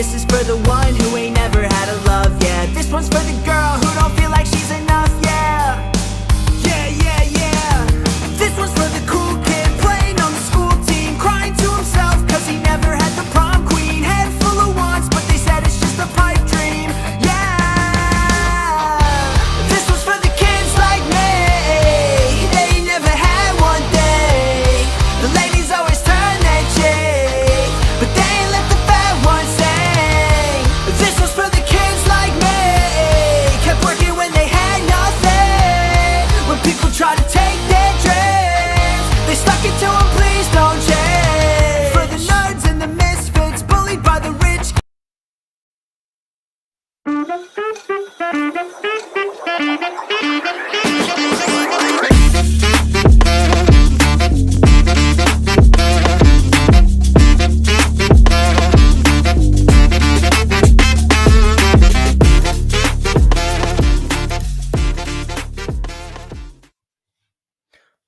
this is for the one who ain't never had a love, yeah. This one's for the girl who don't feel like she's enough, yeah. Yeah, yeah, yeah. This one's for the cool kid playing on the school team, crying to himself cause he never had the prom queen. Head full of wants, but they said it's just a pipe dream, yeah. This one's for the kids like me, they ain't never had one day. The ladies always turn their cheek, but they ain't let the fat ones sing. This one's for the kids like me, kept working when they had nothing. When people try to take their dreams, they stuck it to them, please don't change. For the nerds and the misfits, bullied by the rich.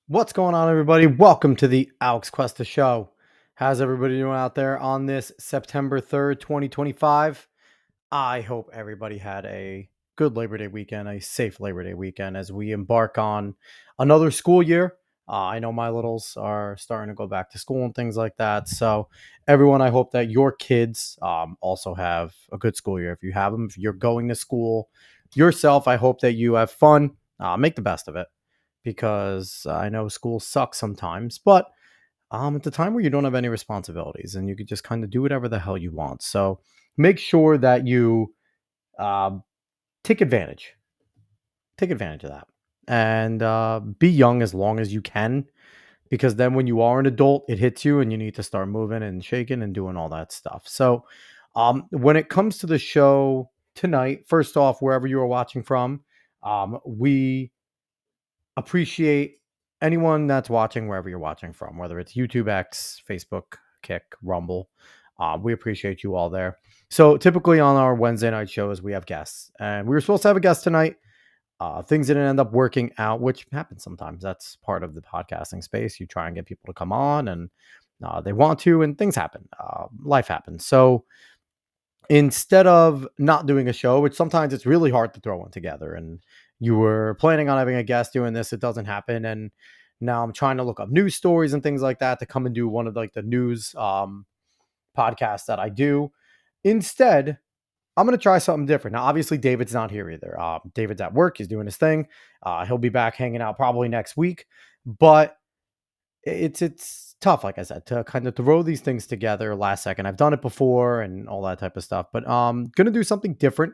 What's going on, everybody? Welcome to the Alex Cuesta Show. How's everybody doing out there on this September 3rd, 2025? I hope everybody had a good Labor Day weekend, a safe Labor Day weekend as we embark on another school year. I know my littles are starting to go back to school and things like that. So, everyone, I hope that your kids also have a good school year. If you have them, if you're going to school yourself, I hope that you have fun. Make the best of it, because I know school sucks sometimes, but it's a time where you don't have any responsibilities and you could just kind of do whatever the hell you want. So make sure that you take advantage of that, and be young as long as you can, because then when you are an adult, it hits you and you need to start moving and shaking and doing all that stuff. So when it comes to the show tonight, first off, wherever you are watching from, we appreciate anyone that's watching wherever you're watching from, whether it's YouTube, X, Facebook, Kick, Rumble. We appreciate you all there. So typically on our Wednesday night shows, we have guests, and we were supposed to have a guest tonight. Things didn't end up working out, which happens sometimes. That's part of the podcasting space. You try and get people to come on, and they want to, and things happen. Life happens. So instead of not doing a show, which sometimes it's really hard to throw one together, and you were planning on having a guest doing this, it doesn't happen, and now I'm trying to look up news stories and things like that to come and do one of the news podcasts that I do. Instead, I'm going to try something different. Now, obviously, David's not here either. David's at work. He's doing his thing. He'll be back hanging out probably next week, but it's tough, like I said, to kind of throw these things together last second. I've done it before and all that type of stuff, but gonna do something different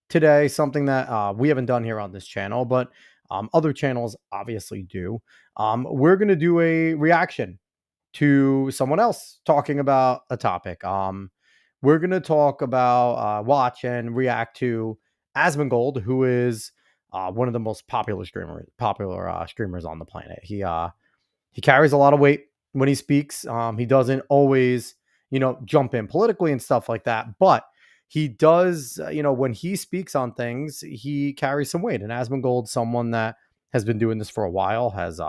today, something that we haven't done here on this channel, but other channels obviously do. We're gonna do a reaction to someone else talking about a topic. We're gonna talk about watch and react to Asmongold, who is one of the most popular streamers on the planet. He carries a lot of weight when he speaks. He doesn't always, jump in politically and stuff like that, but he does, when he speaks on things, he carries some weight. And Asmongold, someone that has been doing this for a while, has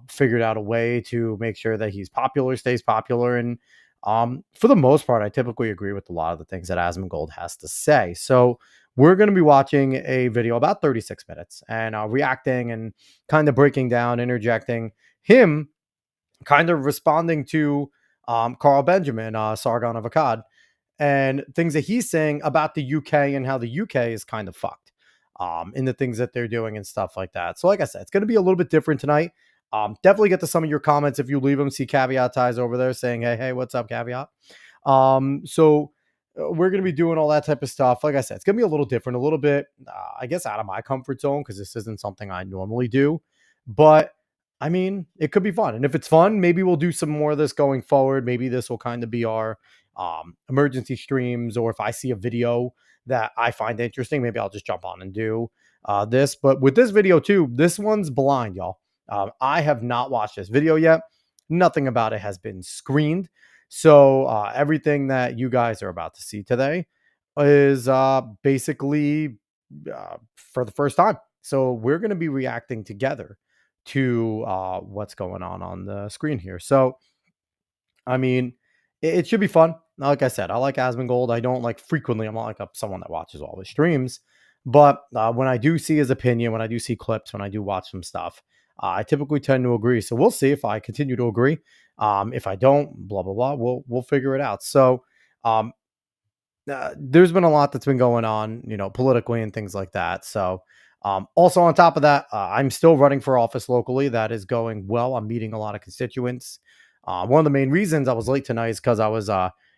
figured out a way to make sure that he's popular, stays popular. And for the most part, I typically agree with a lot of the things that Asmongold has to say. So we're going to be watching a video about 36 minutes and reacting and kind of breaking down, interjecting him, kind of responding to Carl Benjamin, Sargon of Akkad, and things that he's saying about the UK and how the UK is kind of fucked in the things that they're doing and stuff like that. So like I said, it's going to be a little bit different tonight. Definitely get to some of your comments if you leave them. See Caveat Ties over there saying, hey, what's up, Caveat? So we're going to be doing all that type of stuff. Like I said, it's going to be a little different, a little bit, I guess, out of my comfort zone, because this isn't something I normally do. But I mean, it could be fun. And if it's fun, maybe we'll do some more of this going forward. Maybe this will kind of be our emergency streams, or if I see a video that I find interesting, maybe I'll just jump on and do this. But with this video too, this one's blind, y'all. I have not watched this video yet. Nothing about it has been screened. So everything that you guys are about to see today is basically for the first time. So we're going to be reacting together to what's going on the screen here. So, I mean, it should be fun. Like I said, I like Asmongold. I don't like frequently. I'm not like someone that watches all his streams, but when I do see his opinion, when I do see clips, when I do watch some stuff, I typically tend to agree. So we'll see if I continue to agree. If I don't, blah blah blah, we'll figure it out. So um, there's been a lot that's been going on, politically and things like that. So, also on top of that, I'm still running for office locally. That is going well. I'm meeting a lot of constituents. One of the main reasons I was late tonight is because I was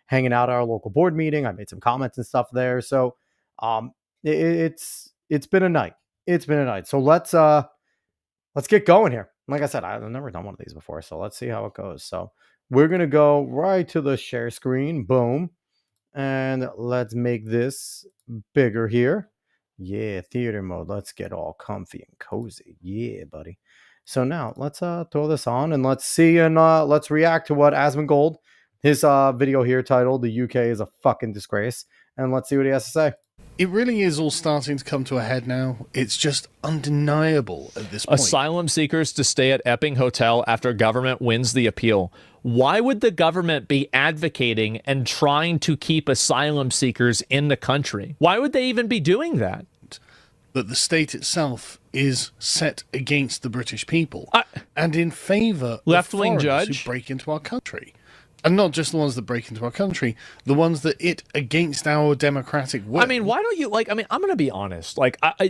hanging out at our local board meeting. I made some comments and stuff there. So, um, it's been a night. It's been a night. So let's get going here. Like I said, I've never done one of these before, so let's see how it goes. So we're gonna go right to the share screen. Boom. And let's make this bigger here. Yeah, theater mode. Let's get all comfy and cozy. Yeah, buddy. So now let's throw this on and let's see and let's react to what Asmongold, his video here titled "The UK is a fucking disgrace," and let's see what he has to say. It really is all starting to come to a head now. It's just undeniable at this point. Asylum seekers to stay at Epping Hotel after government wins the appeal. Why would the government be advocating and trying to keep asylum seekers in the country? Why would they even be doing that? That the state itself is set against the British people and in favour of left-wing foreigners judge who break into our country. And not just the ones that break into our country, the ones that against our democratic will. I mean, why don't you, I'm going to be honest.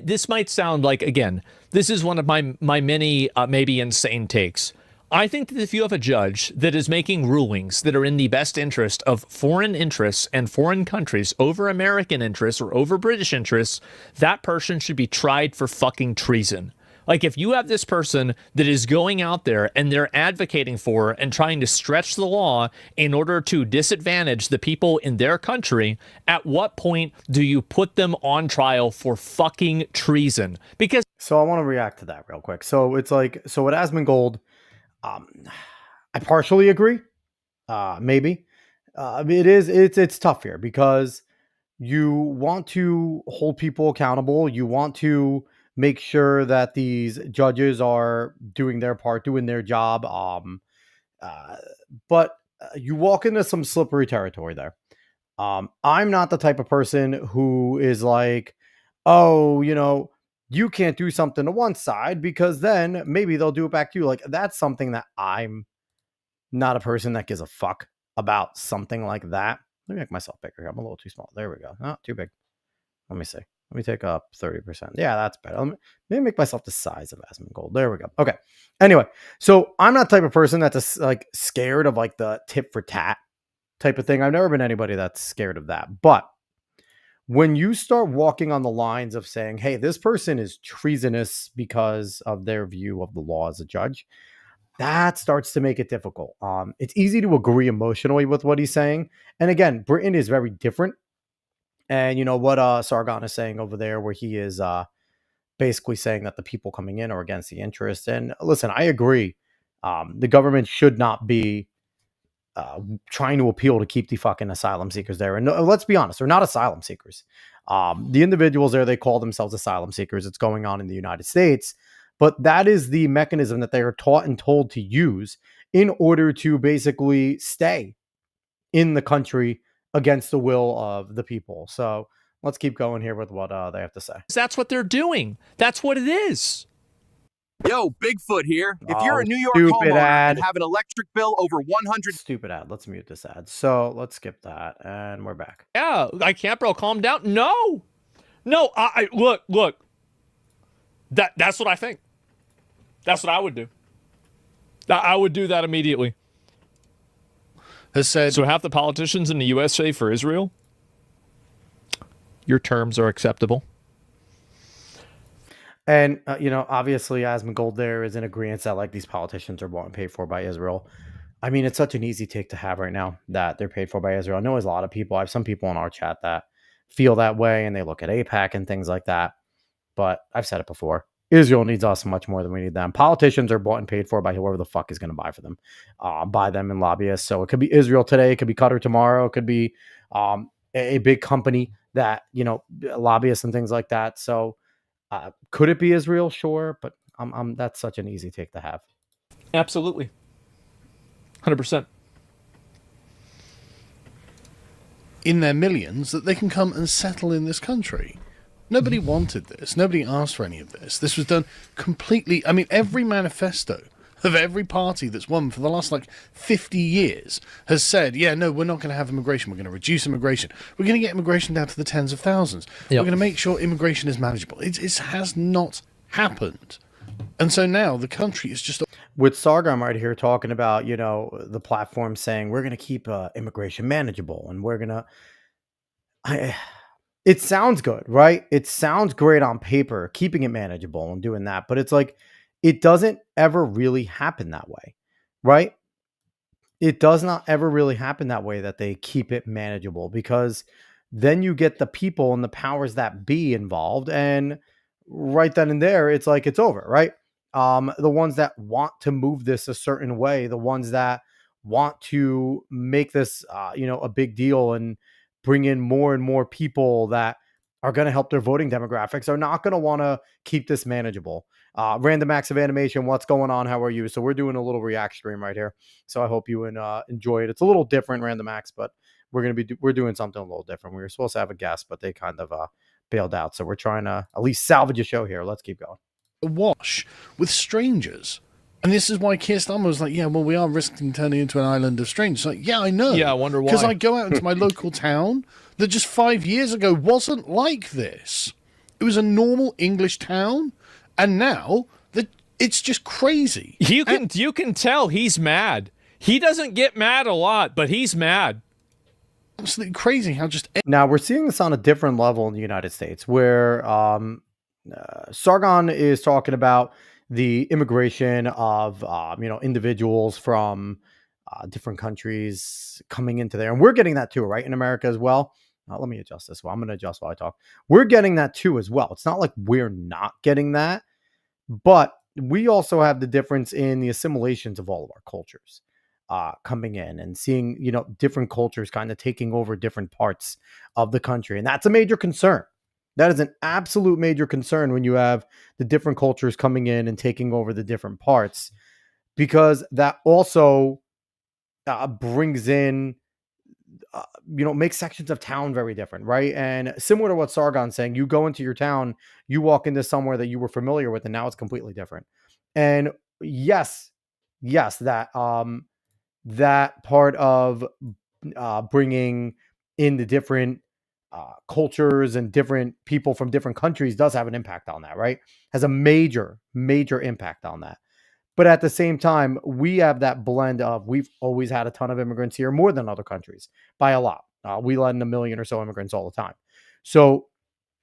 This might sound like, again, this is one of my many maybe insane takes. I think that if you have a judge that is making rulings that are in the best interest of foreign interests and foreign countries over American interests or over British interests, that person should be tried for fucking treason. Like, if you have this person that is going out there and they're advocating for and trying to stretch the law in order to disadvantage the people in their country, at what point do you put them on trial for fucking treason? Because So I want to react to that real quick. So it's like, so with Asmongold, I partially agree. Maybe it's tough here because you want to hold people accountable. You want to make sure that these judges are doing their part, doing their job. Uh, but you walk into some slippery territory there. I'm not the type of person who is like, oh, you can't do something to one side because then maybe they'll do it back to you. Like, that's something that I'm not a person that gives a fuck about something like that. Let me make myself bigger. I'm a little too small. There we go. Not too big. Let me see. Let me take up 30%. Yeah, that's better. Maybe make myself the size of Asmongold. There we go. Okay. Anyway, so I'm not the type of person that's like scared of like the tit for tat type of thing. I've never been anybody that's scared of that. But when you start walking on the lines of saying, hey, this person is treasonous because of their view of the law as a judge, that starts to make it difficult. It's easy to agree emotionally with what he's saying. And again, Britain is very different. And you know what Sargon is saying over there, where he is basically saying that the people coming in are against the interests. And listen, I agree. The government should not be trying to appeal to keep the fucking asylum seekers there. And let's be honest, they're not asylum seekers. The individuals there, they call themselves asylum seekers. It's going on in the United States. But that is the mechanism that they are taught and told to use in order to basically stay in the country against the will of the people. So let's keep going here with what they have to say. that's what they're doing. That's what it is. Yo, Bigfoot here. If you're a New York stupid homeowner ad. and have an electric bill over 100... Stupid ad. Let's mute this ad. So let's skip that. And we're back. Yeah, I can't, bro. Calm down. No. I look. That's what I think. That's what I would do. I would do that immediately. Has said, So half the politicians in the USA for Israel, your terms are acceptable. And, obviously, Asmongold there is in agreement that, like, these politicians are bought and paid for by Israel. I mean, it's such an easy take to have right now that they're paid for by Israel. I know there's a lot of people. I have some people in our chat that feel that way, and they look at AIPAC and things like that. But I've said it before. Israel needs us much more than we need them. Politicians are bought and paid for by whoever the fuck is going to buy for them, buy them and lobbyists. So it could be Israel today. It could be Qatar tomorrow. It could be a big company that, lobbyists and things like that. So could it be Israel? Sure. But that's such an easy take to have. Absolutely. 100%. in their millions that they can come and settle in this country. Nobody wanted this. Nobody asked for any of this. This was done completely. I mean, every manifesto of every party that's won for the last 50 years has said, yeah, no, we're not going to have immigration. We're going to reduce immigration. We're going to get immigration down to the tens of thousands. Yep. We're going to make sure immigration is manageable. It has not happened. And so now the country is just... With Sargon right here talking about, the platform saying we're going to keep immigration manageable and we're going to... It sounds good, right? It sounds great on paper, keeping it manageable and doing that. But it's it doesn't ever really happen that way, right? It does not ever really happen that way, that they keep it manageable, because then you get the people and the powers that be involved. And right then and there, it's it's over, right? The ones that want to move this a certain way, the ones that want to make this, a big deal and bring in more and more people that are going to help their voting demographics, are not going to want to keep this manageable. Random Acts of Animation, what's going on? How are you? So we're doing a little react stream right here. So I hope you enjoy it. It's a little different, Random Acts, but we're doing something a little different. We were supposed to have a guest, but they kind of bailed out. So we're trying to at least salvage a show here. Let's keep going. Wash with strangers. And this is why Keir Starmer was like, yeah, well, we are risking turning into an island of strangers. Yeah, I know. Yeah, I wonder why. Because I go out into my local town that just 5 years ago wasn't like this. It was a normal English town, and now it's just crazy. You can tell he's mad. He doesn't get mad a lot, but he's mad. Absolutely crazy how just... Now, we're seeing this on a different level in the United States, where Sargon is talking about the immigration of, individuals from different countries coming into there. And we're getting that too, right? In America as well. Let me adjust this. Well, I'm going to adjust while I talk. We're getting that too as well. It's not like we're not getting that, but we also have the difference in the assimilations of all of our cultures coming in and seeing, different cultures kind of taking over different parts of the country. And that's a major concern. That is an absolute major concern when you have the different cultures coming in and taking over the different parts, because that also brings in, makes sections of town very different, right? And similar to what Sargon's saying, you go into your town, you walk into somewhere that you were familiar with, and now it's completely different. And yes, that part of bringing in the different cultures and different people from different countries does have an impact on that, right? Has a major impact on that. But at the same time, we have that blend of, we've always had a ton of immigrants here, more than other countries by a lot. We let in 1 million or so immigrants all the time. So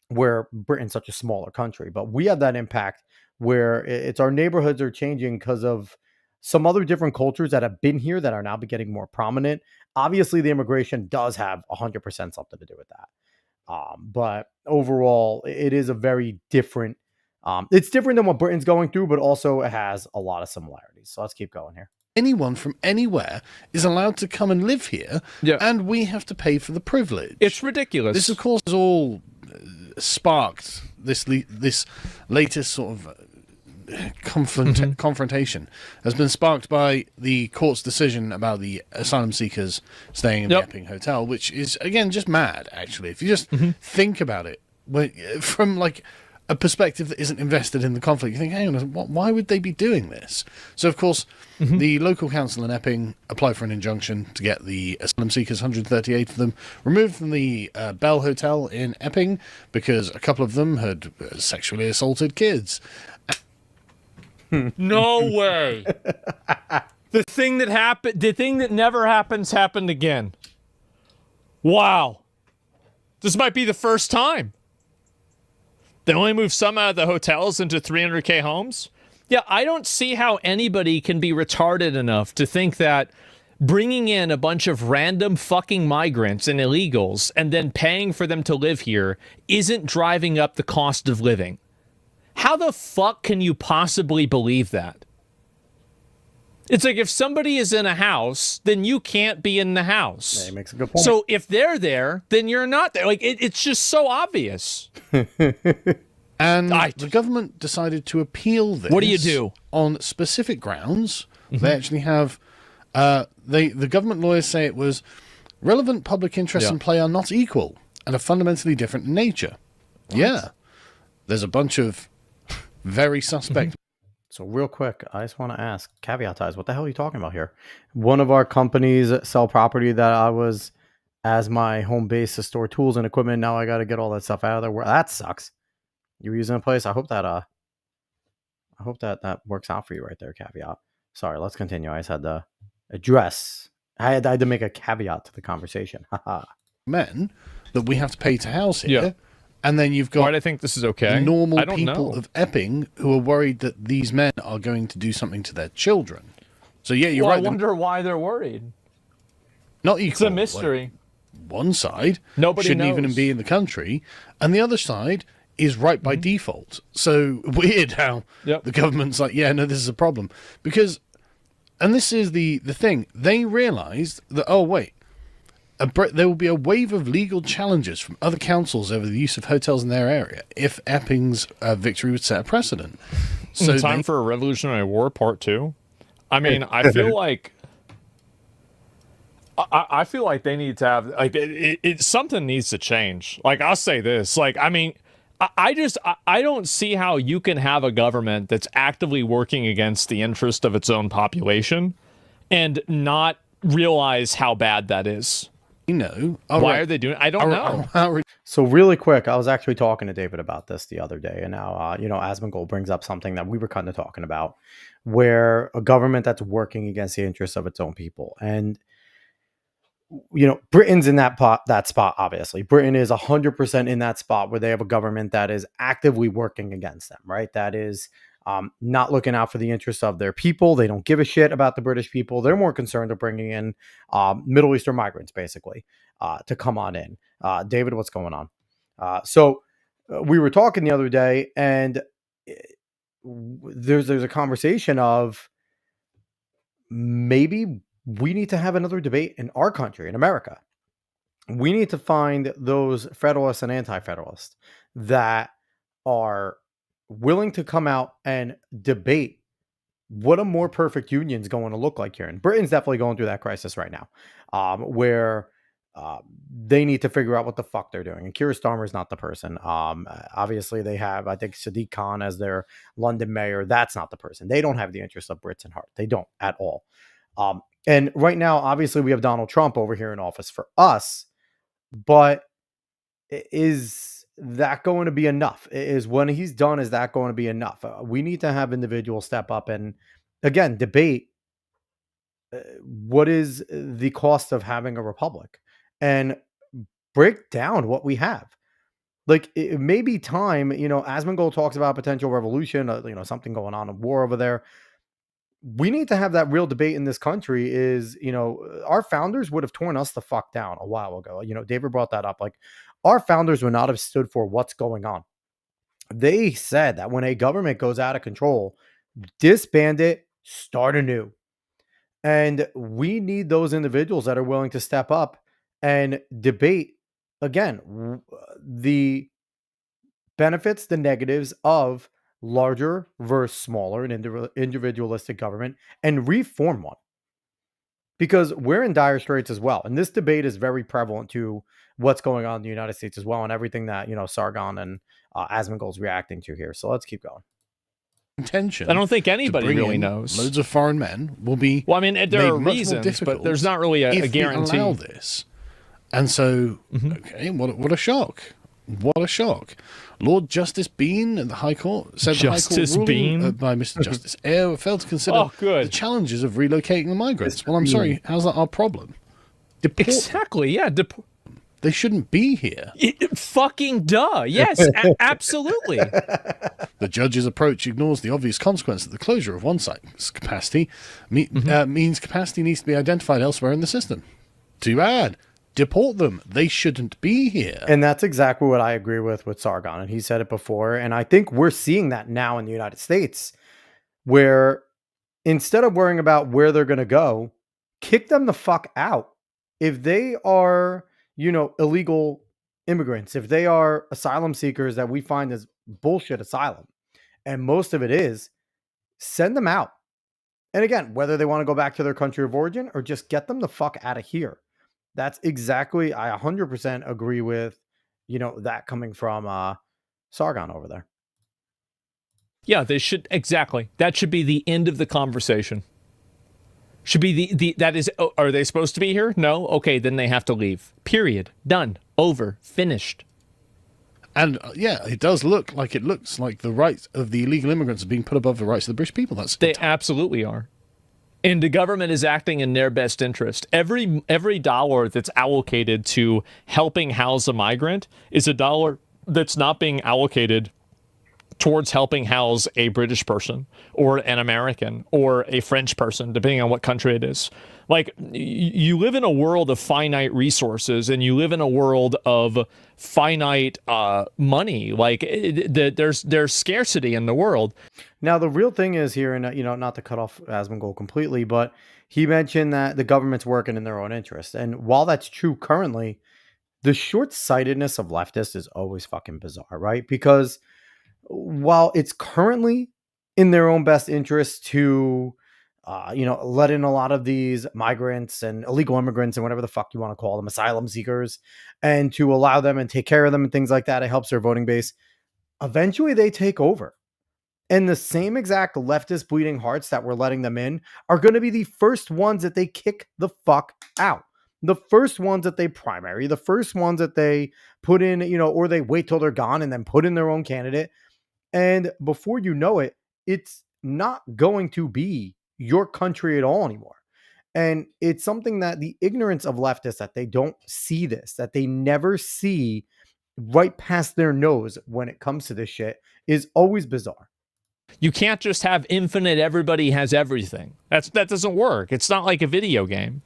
where Britain's such a smaller country, but we have that impact where it's our neighborhoods are changing because of some other different cultures that have been here that are now getting more prominent. Obviously, the immigration does have 100% something to do with that. But overall, it is a very different, it's different than what Britain's going through, but also it has a lot of similarities. So let's keep going here. Anyone from anywhere is allowed to come and live here, and we have to pay for the privilege. It's ridiculous. This, of course, is all sparked, this latest sort of confrontation has been sparked by the court's decision about the asylum seekers staying in the Epping Hotel, which is, again, just mad, actually. If you just think about it from a perspective that isn't invested in the conflict, you think, hang on, why would they be doing this? So, of course, the local council in Epping applied for an injunction to get the asylum seekers, 138 of them, removed from the Bell Hotel in Epping because a couple of them had sexually assaulted kids. No way. The thing that never happens happened again. Wow. This might be the first time. They only moved some out of the hotels into 300K homes. Yeah, I don't see how anybody can be retarded enough to think that bringing in a bunch of random fucking migrants and illegals and then paying for them to live here isn't driving up the cost of living. How the fuck can you possibly believe that? It's like if somebody is in a house, then you can't be in the house. Yeah, he makes a good point. So if they're there, then you're not there. It's just so obvious. And the government decided to appeal this. What do you do? On specific grounds. They actually have... the government lawyers say it was relevant public interests in play are not equal and are fundamentally different in nature. What? Yeah. There's a bunch of very suspect. So real quick, I just want to ask, caveatize, what the hell are you talking about here? One of our companies sell property that I was as my home base to store tools and equipment. Now I got to get all that stuff out of there. That sucks. You were using a place. I hope that that works out for you right there. Caveat. Sorry, let's continue. I just had to address. I had to make a caveat to the conversation. Men that we have to pay to house here. Yeah. And then you've got why do I think this is okay? The normal people of Epping who are worried that these men are going to do something to their children. So yeah, you're right. I wonder why they're worried. Not equal. It's a mystery. Like, one side nobody shouldn't knows. even be in the country, and the other side is right by default. So weird how the government's like, yeah, no, this is a problem. Because, and this is the thing, they realised that, oh, wait, there will be a wave of legal challenges from other councils over the use of hotels in their area if Epping's victory would set a precedent. So time for a Revolutionary War Part 2? I mean, I feel like... I feel like they need to have... like something needs to change. Like, I'll say this. Like, I mean... I don't see how you can have a government that's actively working against the interest of its own population and not realize how bad that is. You know, why are they doing it? I don't know. So really quick, I was actually talking to David about this the other day, and now, Asmongold brings up something that we were kind of talking about, where a government that's working against the interests of its own people. And Britain's in that spot, obviously. Britain is 100% in that spot where they have a government that is actively working against them, right? That is not looking out for the interests of their people. They don't give a shit about the British people. They're more concerned with bringing in Middle Eastern migrants, basically, to come on in. David, what's going on? So we were talking the other day, and there's a conversation of maybe we need to have another debate in our country, in America. We need to find those federalists and anti-federalists that are willing to come out and debate what a more perfect union is going to look like here. And Britain's definitely going through that crisis right now, where they need to figure out what the fuck they're doing. And Keir Starmer's not the person. Obviously, they have, I think, Sadiq Khan as their London mayor. That's not the person. They don't have the interests of Brits in heart. They don't at all. And right now, obviously, we have Donald Trump over here in office for us. But is that going to be enough? Is when he's done, is that going to be enough? We need to have individuals step up and, again, debate what is the cost of having a republic and break down what we have. Like, it may be time, Asmongold talks about potential revolution, something going on, a war over there. We need to have that real debate in this country is, our founders would have torn us the fuck down a while ago. David brought that up. Like, our founders would not have stood for what's going on. They said that when a government goes out of control, disband it, start anew. And we need those individuals that are willing to step up and debate, again, the benefits, the negatives of larger versus smaller and individualistic government, and reform one, because we're in dire straits as well. And this debate is very prevalent to what's going on in the United States as well, and everything that Sargon and Asmongold's reacting to here. So let's keep going. Intention. I don't think anybody really knows. Loads of foreign men will be. Well, I mean, there are reasons, but there's not really a guarantee. Allow this, and so okay, what a shock. What a shock. Lord Justice Bean at the High Court said Justice the High Court ruling Bean? by Mr. Justice Eyre failed to consider the challenges of relocating the migrants. Well, I'm sorry, how's that our problem? Exactly, yeah. They shouldn't be here. Fucking duh. Yes, absolutely. The judge's approach ignores the obvious consequence that the closure of one site's capacity means capacity needs to be identified elsewhere in the system. Too bad. Deport them. They shouldn't be here. And that's exactly what I agree with Sargon. And he said it before. And I think we're seeing that now in the United States, where instead of worrying about where they're going to go, kick them the fuck out. If they are, illegal immigrants, if they are asylum seekers that we find is bullshit asylum, and most of it is, send them out. And again, whether they want to go back to their country of origin or just get them the fuck out of here. That's exactly, I 100% agree with, that coming from Sargon over there. Yeah, they should, exactly. That should be the end of the conversation. Should be that is, are they supposed to be here? No? Okay, then they have to leave. Period. Done. Over. Finished. And yeah, it does look like the rights of the illegal immigrants are being put above the rights of the British people. They absolutely are. And the government is acting in their best interest. Every dollar that's allocated to helping house a migrant is a dollar that's not being allocated towards helping house a British person or an American or a French person, depending on what country it is. Like, you live in a world of finite resources, and you live in a world of finite money. Like, there's scarcity in the world. Now, the real thing is here, and not to cut off Asmongold completely, but he mentioned that the government's working in their own interest. And while that's true currently, the short-sightedness of leftists is always fucking bizarre, right? Because while it's currently in their own best interest to, let in a lot of these migrants and illegal immigrants and whatever the fuck you want to call them, asylum seekers, and to allow them and take care of them and things like that, it helps their voting base. Eventually they take over. And the same exact leftist bleeding hearts that were letting them in are going to be the first ones that they kick the fuck out. The first ones that they primary, the first ones that they put in, or they wait till they're gone and then put in their own candidate. And before you know it, it's not going to be your country at all anymore. And it's something that the ignorance of leftists, that they don't see this, that they never see right past their nose when it comes to this shit, is always bizarre. You can't just have infinite everybody has everything. That doesn't work. It's not like a video game.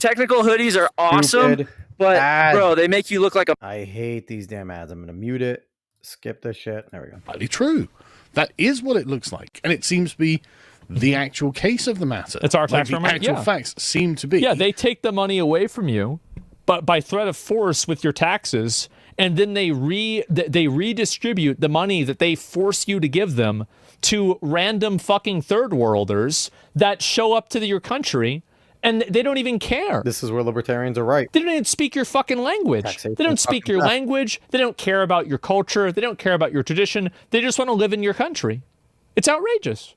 Technical hoodies are awesome, Stupid but ad. bro, they make you look like a... I hate these damn ads. I'm going to mute it. Skip this shit. There we go. Entirely true. That is what it looks like, and it seems to be the actual case of the matter. It's our tax the money. actual Yeah. facts seem to be. Yeah, they take the money away from you, but by threat of force with your taxes, and then they redistribute the money that they force you to give them to random fucking third worlders that show up to your country, and they don't even care. This is where libertarians are right. They don't even speak your fucking language. Taxation They don't speak your fucking language. They don't care about your culture. They don't care about your tradition. They just want to live in your country. It's outrageous.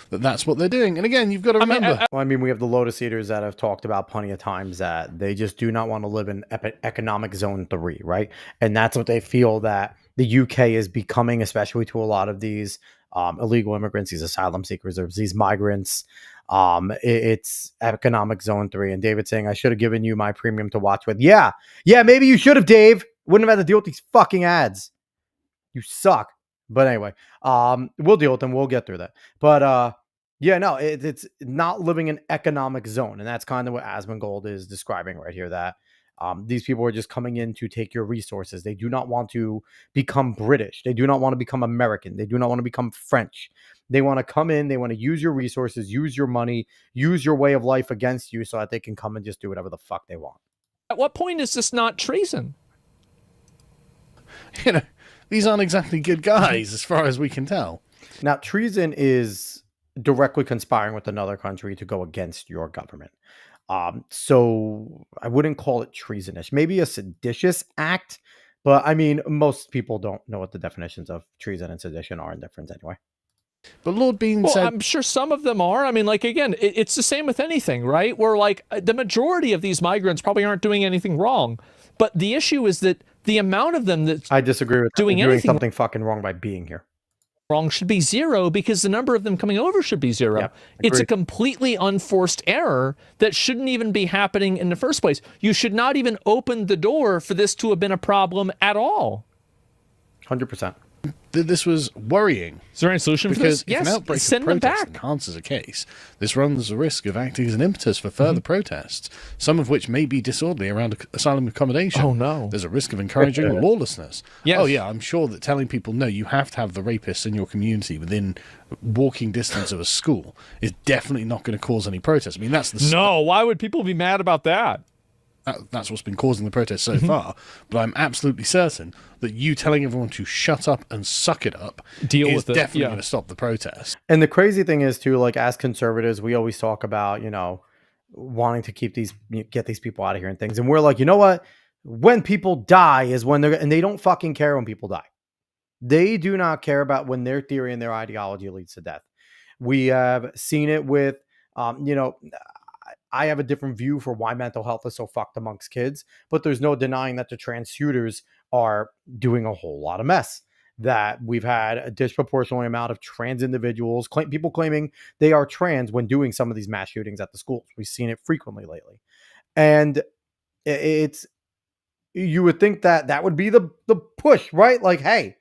That's what they're doing. And again, you've got to remember. We have the Lotus Eaters that have talked about plenty of times that they just do not want to live in economic zone 3, right? And that's what they feel that the UK is becoming, especially to a lot of these illegal immigrants, these asylum seekers, or these migrants. It's economic zone 3. And David saying, I should have given you my premium to watch with. Yeah, maybe you should have, Dave. Wouldn't have had to deal with these fucking ads. You suck. But anyway, we'll deal with them. We'll get through that. But it's not living in economic zone. And that's kind of what Asmongold is describing right here, that these people are just coming in to take your resources. They do not want to become British. They do not want to become American. They do not want to become French. They want to come in. They want to use your resources, use your money, use your way of life against you so that they can come and just do whatever the fuck they want. At what point is this not treason? These aren't exactly good guys as far as we can tell. Now, treason is directly conspiring with another country to go against your government. So I wouldn't call it treasonous. Maybe a seditious act, but most people don't know what the definitions of treason and sedition are in difference anyway. But Lord Bean said... I'm sure some of them are. Again, it's the same with anything, right? Where, the majority of these migrants probably aren't doing anything wrong. But the issue is that the amount of them that I disagree with doing something fucking wrong by being here. Wrong should be 0, because the number of them coming over should be 0. Yep, it's a completely unforced error that shouldn't even be happening in the first place. You should not even open the door for this to have been a problem at all. 100%. This was worrying. Is there any solution for this? Because if an outbreak send of them protest back. enhances a case, this runs the risk of acting as an impetus for further protests, some of which may be disorderly around asylum accommodation. Oh, no. There's a risk of encouraging lawlessness. Yes. Oh, yeah, I'm sure that telling people, no, you have to have the rapists in your community within walking distance of a school is definitely not going to cause any protests. That's the... No, why would people be mad about that? That's what's been causing the protests so far. But I'm absolutely certain that you telling everyone to shut up and suck it up is definitely going to stop the protest. And the crazy thing is, too, as conservatives, we always talk about, wanting to get these people out of here and things. And we're like, you know what? When people die is when and they don't fucking care when people die. They do not care about when their theory and their ideology leads to death. We have seen it with, I have a different view for why mental health is so fucked amongst kids, but there's no denying that the trans shooters are doing a whole lot of mess. That we've had a disproportionate amount of trans individuals, people claiming they are trans when doing some of these mass shootings at the schools. We've seen it frequently lately. And you would think that would be the push, right? Like, hey,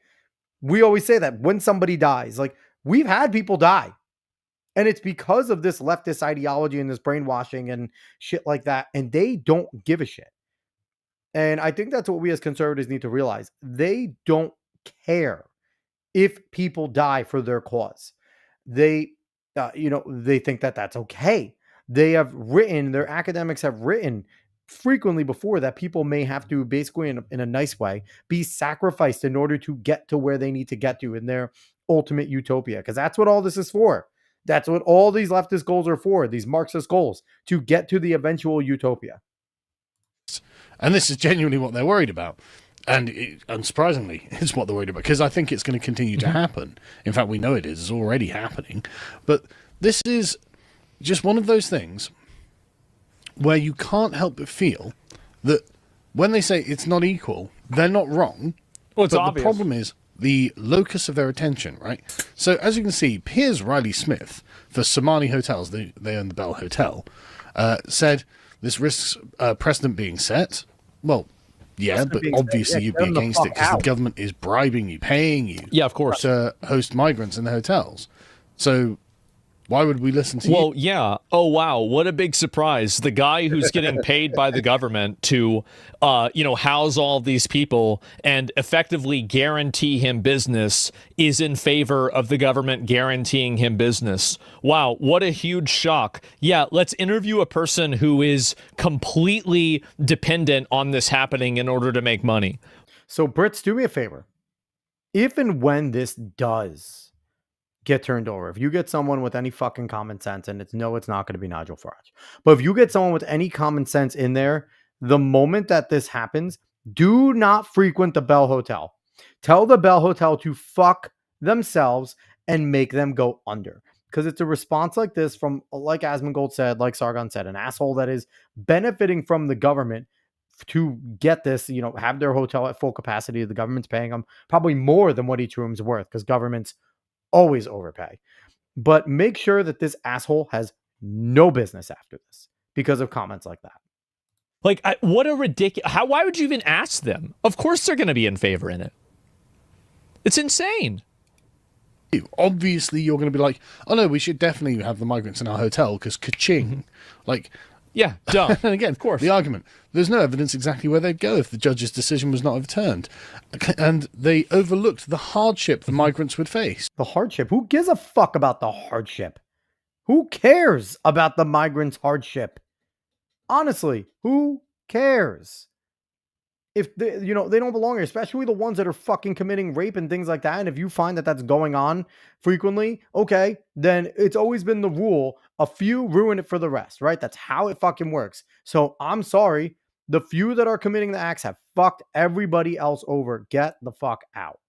we always say that when somebody dies, like we've had people die. And it's because of this leftist ideology and this brainwashing and shit like that. And they don't give a shit. And I think that's what we as conservatives need to realize. They don't care if people die for their cause. They, they think that that's okay. Their academics have written frequently before that people may have to basically in a nice way be sacrificed in order to get to where they need to get to in their ultimate utopia. Because that's what all this is for. That's what all these leftist goals are for, these Marxist goals, to get to the eventual utopia. And this is genuinely what they're worried about. And unsurprisingly, it's what they're worried about, because I think it's going to continue to happen. In fact, we know it is. It's already happening. But this is just one of those things where you can't help but feel that when they say it's not equal, they're not wrong. Well, it's but obvious. The problem is the locus of their attention, right? So as you can see, Piers Riley Smith for Somali Hotels, they own the Bell Hotel, said this risks precedent being set. Well, yeah, but obviously you'd be against it because the government is bribing you, paying you, yeah, of course, to host migrants in the hotels. So why would we listen to you? Well, yeah. Oh, wow. What a big surprise. The guy who's getting paid by the government to, house all these people and effectively guarantee him business is in favor of the government guaranteeing him business. Wow. What a huge shock. Yeah. Let's interview a person who is completely dependent on this happening in order to make money. So Brits, do me a favor. If and when this does get turned over, if you get someone with any fucking common sense, and it's not going to be Nigel Farage, but if you get someone with any common sense in there, the moment that this happens, do not frequent the Bell Hotel. Tell the Bell Hotel to fuck themselves and make them go under. Because it's a response like this from, like Asmongold said, like Sargon said, an asshole that is benefiting from the government to get this, have their hotel at full capacity. The government's paying them probably more than what each room's worth, because governments always overpay. But make sure that this asshole has no business after this because of comments like that. Like, what a ridiculous... Why would you even ask them? Of course they're going to be in favor in it. It's insane. Obviously, you're going to be like, oh no, we should definitely have the migrants in our hotel because ka-ching. Like, yeah, duh. And again, of course, the argument, there's no evidence exactly where they'd go if the judge's decision was not overturned. And they overlooked the hardship the migrants would face. The hardship? Who gives a fuck about the hardship? Who cares about the migrants' hardship? Honestly, who cares? If they don't belong here, especially the ones that are fucking committing rape and things like that. And if you find that that's going on frequently, okay, then it's always been the rule. A few ruin it for the rest, right? That's how it fucking works. So I'm sorry. The few that are committing the acts have fucked everybody else over. Get the fuck out.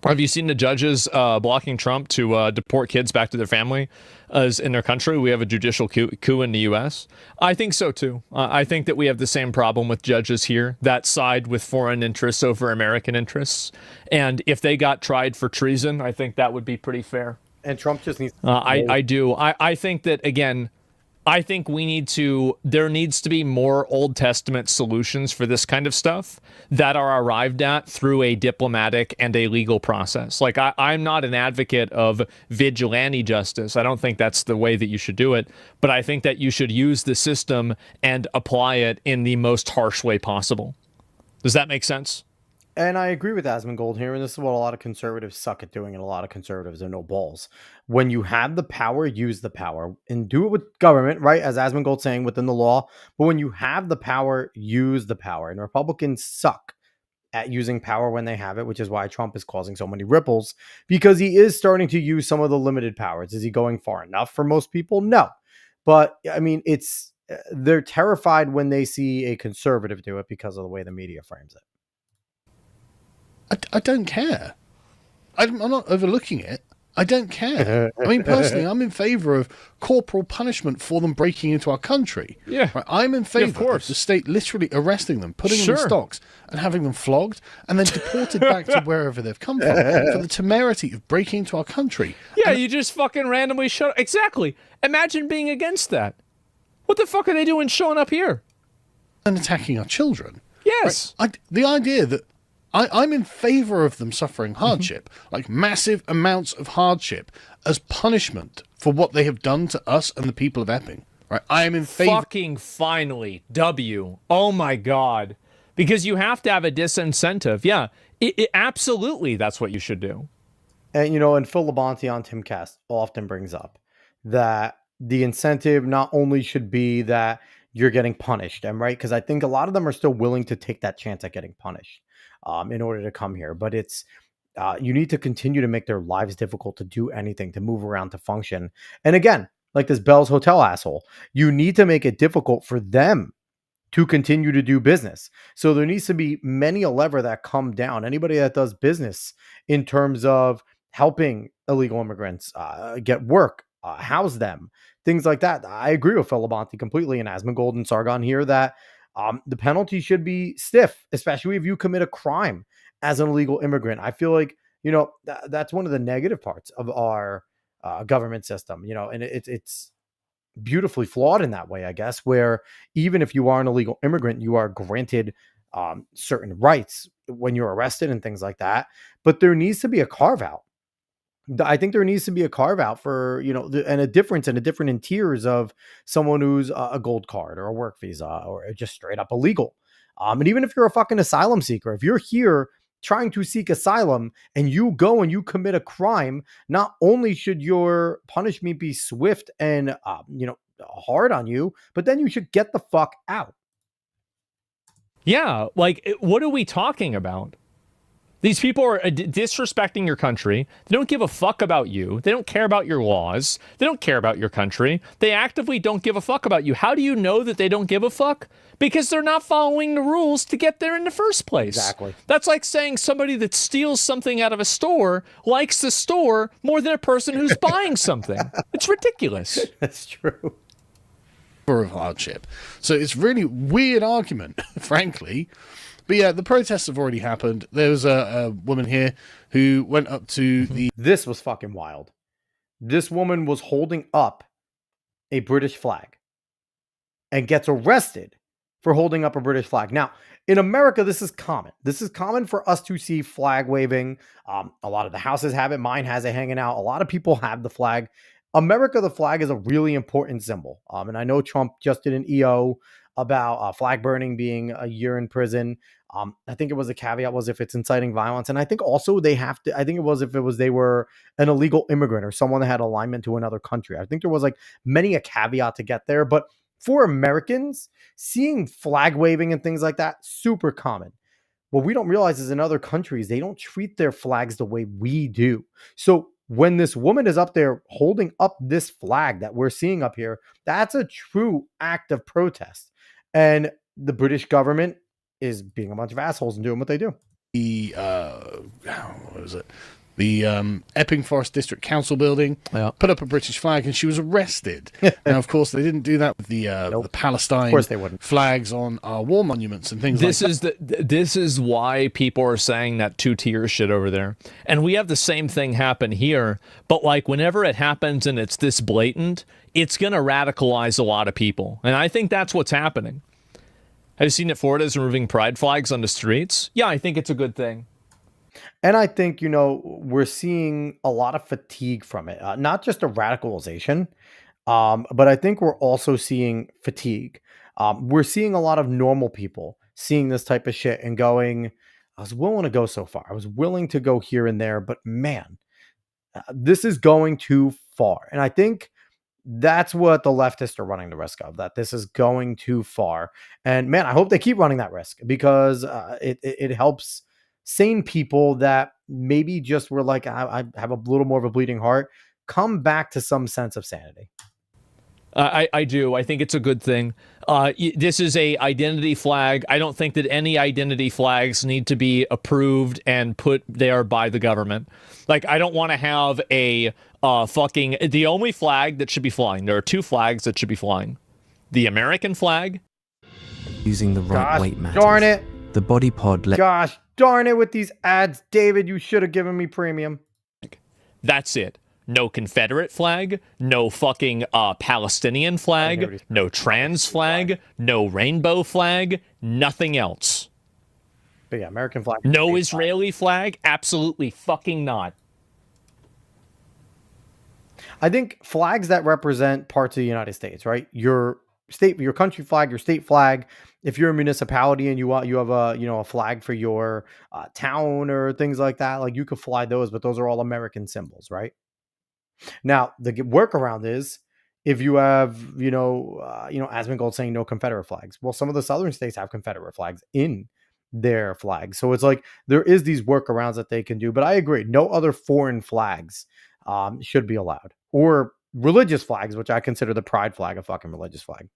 Have you seen the judges blocking Trump to deport kids back to their family as in their country? We have a judicial coup in the U.S. I think so, too. I think that we have the same problem with judges here that side with foreign interests over American interests. And if they got tried for treason, I think that would be pretty fair. And Trump just needs... I do. I think that, again... I think there needs to be more Old Testament solutions for this kind of stuff that are arrived at through a diplomatic and a legal process. Like, I'm not an advocate of vigilante justice. I don't think that's the way that you should do it, but I think that you should use the system and apply it in the most harsh way possible. Does that make sense? And I agree with Asmongold here, and this is what a lot of conservatives suck at doing, and a lot of conservatives are no balls. When you have the power, use the power, and do it with government, right? As Asmongold saying, within the law. But when you have the power, use the power. And Republicans suck at using power when they have it, which is why Trump is causing so many ripples, because he is starting to use some of the limited powers. Is he going far enough for most people? No. But I mean, they're terrified when they see a conservative do it because of the way the media frames it. I don't care. I'm not overlooking it. I don't care. I mean, personally, I'm in favour of corporal punishment for them breaking into our country. Yeah. Right? I'm in favour of the state literally arresting them, putting them in stocks, and having them flogged, and then deported back to wherever they've come from for the temerity of breaking into our country. Yeah, you just fucking randomly show. Exactly. Imagine being against that. What the fuck are they doing showing up here? And attacking our children. Yes. Right? The idea that I'm in favour of them suffering hardship, like massive amounts of hardship, as punishment for what they have done to us and the people of Epping. Right? I am in favour. Fucking finally, W. Oh my God. Because you have to have a disincentive. Yeah, absolutely, that's what you should do. And, and Phil Labonte on Timcast often brings up that the incentive not only should be that you're getting punished, and right, because I think a lot of them are still willing to take that chance at getting punished in order to come here. But it's you need to continue to make their lives difficult to do anything, to move around, to function. And again, like this Bell's Hotel asshole, you need to make it difficult for them to continue to do business. So there needs to be many a lever that come down. Anybody that does business in terms of helping illegal immigrants get work, house them, things like that. I agree with Phil Labonte completely, and Asmongold and Sargon here that the penalty should be stiff, especially if you commit a crime as an illegal immigrant. I feel like, that's one of the negative parts of our government system, and it's beautifully flawed in that way, I guess, where even if you are an illegal immigrant, you are granted certain rights when you're arrested and things like that. But there needs to be a carve out. I think there needs to be a carve out for, and a difference in tiers of someone who's a gold card or a work visa or just straight up illegal. And even if you're a fucking asylum seeker, if you're here trying to seek asylum and you go and you commit a crime, not only should your punishment be swift and, hard on you, but then you should get the fuck out. Yeah. Like, what are we talking about? These people are disrespecting your country. They don't give a fuck about you. They don't care about your laws. They don't care about your country. They actively don't give a fuck about you. How do you know that they don't give a fuck? Because they're not following the rules to get there in the first place. Exactly. That's like saying somebody that steals something out of a store likes the store more than a person who's buying something. It's ridiculous. That's true. Of hardship. So it's really weird argument, frankly. But yeah, the protests have already happened. There was a woman here who went up to the... This was fucking wild. This woman was holding up a British flag and gets arrested for holding up a British flag. Now, in America, this is common. This is common for us to see flag waving. A lot of the houses have it. Mine has it hanging out. A lot of people have the flag. America, the flag is a really important symbol. And I know Trump just did an EO about flag burning being a year in prison. I think it was a caveat was if it's inciting violence. And I think also they have to, I think it was if it was they were an illegal immigrant or someone that had alignment to another country. I think there was like many a caveat to get there. But for Americans, seeing flag waving and things like that, super common. What we don't realize is in other countries, they don't treat their flags the way we do. So when this woman is up there holding up this flag that we're seeing up here, that's a true act of protest. And the British government is being a bunch of assholes and doing what they do. The what was it? The Epping Forest District Council building, put up a British flag, and she was arrested. Now, of course, they didn't do that with the Palestine Of course they wouldn't. flags on our war monuments and things This like is that. this is why people are saying that two-tier shit over there. And we have the same thing happen here, but like whenever it happens and it's this blatant, it's going to radicalize a lot of people. And I think that's what's happening. Have you seen that Florida's removing pride flags on the streets? Yeah, I think it's a good thing. And I think, we're seeing a lot of fatigue from it. Not just a radicalization, but I think we're also seeing fatigue. We're seeing a lot of normal people seeing this type of shit and going, I was willing to go so far. I was willing to go here and there, but man, this is going too far. And I think that's what the leftists are running the risk of, that this is going too far. And man, I hope they keep running that risk because it helps sane people that maybe just were like, I have a little more of a bleeding heart, come back to some sense of sanity. I do. I think it's a good thing. This is a identity flag. I don't think that any identity flags need to be approved and put there by the government. Like, I don't want to have a the only flag that should be flying. There are two flags that should be flying. The American flag. Using the right Gosh weight matters. darn it. The body pod Gosh darn it with these ads. David, you should have given me premium. That's it. No Confederate flag, no fucking Palestinian flag, no trans flag, no rainbow flag, nothing else. But yeah, American flag. No Israeli flag? Absolutely fucking not. I think flags that represent parts of the United States, right? Your state, your country flag, your state flag. If you're a municipality and you have a flag for your town or things like that, like you could fly those, but those are all American symbols, right? Now the workaround is if you have Asmongold saying no Confederate flags. Well, some of the southern states have Confederate flags in their flags, so it's like there is these workarounds that they can do. But I agree, no other foreign flags should be allowed, or religious flags, which I consider the pride flag a fucking religious flag.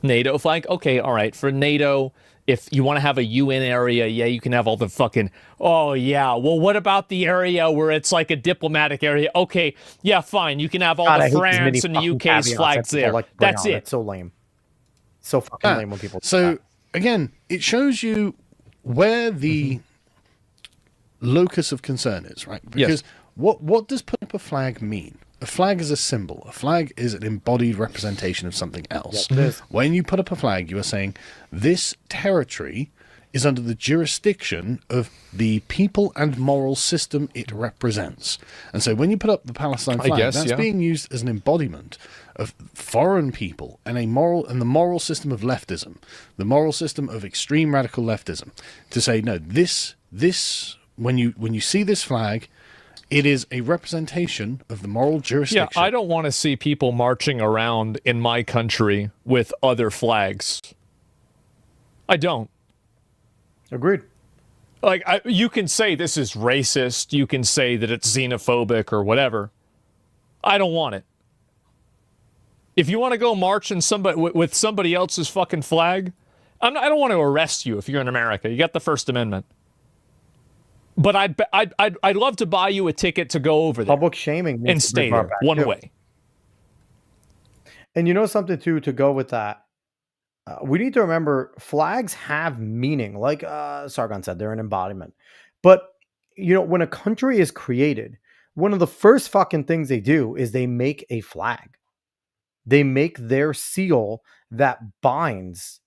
NATO flag? Okay, all right. For NATO, if you want to have a UN area, yeah, you can have all the fucking, oh, yeah. Well, what about the area where it's like a diplomatic area? Okay, yeah, fine. You can have all the France and the UK's flags there. That's it. It's so lame. So fucking lame when people do So, that. again, it shows you where the locus of concern is, right? Because what does put up a flag mean? A flag is a symbol. A flag is an embodied representation of something else. Yes, it is. When you put up a flag, you are saying this territory is under the jurisdiction of the people and moral system it represents. And so when you put up the Palestine flag, that's being used as an embodiment of foreign people and the moral system of leftism, the moral system of extreme radical leftism, to say, no, this when you see this flag, it is a representation of the moral jurisdiction. Yeah, I don't want to see people marching around in my country with other flags. I don't. Agreed. Like, you can say this is racist. You can say that it's xenophobic or whatever. I don't want it. If you want to go march in with somebody else's fucking flag, I don't want to arrest you if you're in America. You got the First Amendment. But I'd love to buy you a ticket to go over there. Public shaming and stay there one way. And you know something too, to go with that, we need to remember flags have meaning. Like Sargon said, they're an embodiment. But when a country is created, one of the first fucking things they do is they make a flag. They make their seal that binds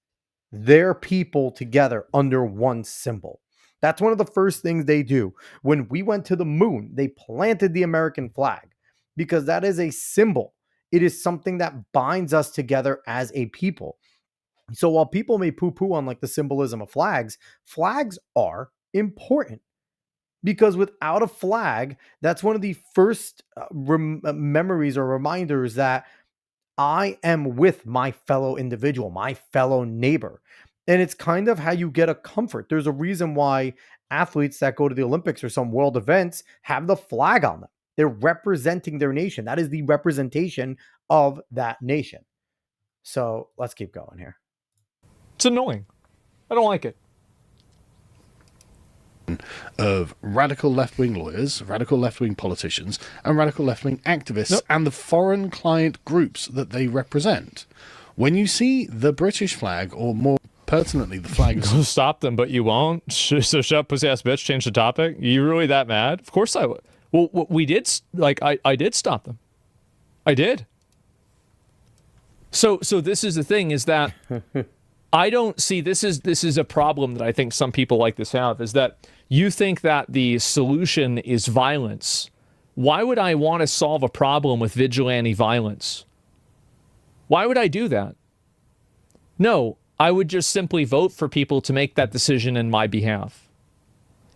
their people together under one symbol. That's one of the first things they do. When we went to the moon, they planted the American flag because that is a symbol. It is something that binds us together as a people. So while people may poo-poo on like the symbolism of flags, flags are important because without a flag, that's one of the first memories or reminders that I am with my fellow individual, my fellow neighbor. And it's kind of how you get a comfort. There's a reason why athletes that go to the Olympics or some world events have the flag on them. They're representing their nation. That is the representation of that nation. So let's keep going here. It's annoying. I don't like it. Of radical left-wing lawyers, radical left-wing politicians, and radical left-wing activists, and the foreign client groups that they represent. When you see the British flag, or more pertinently, the flag. Go stop them, but you won't. So shut up, pussy ass bitch. Change the topic. You really that mad? Of course I would. Well, we did. Like I did stop them. I did. So this is the thing: is that I don't see this is a problem that I think some people like this have. Is that you think that the solution is violence? Why would I want to solve a problem with vigilante violence? Why would I do that? No. I would just simply vote for people to make that decision in my behalf.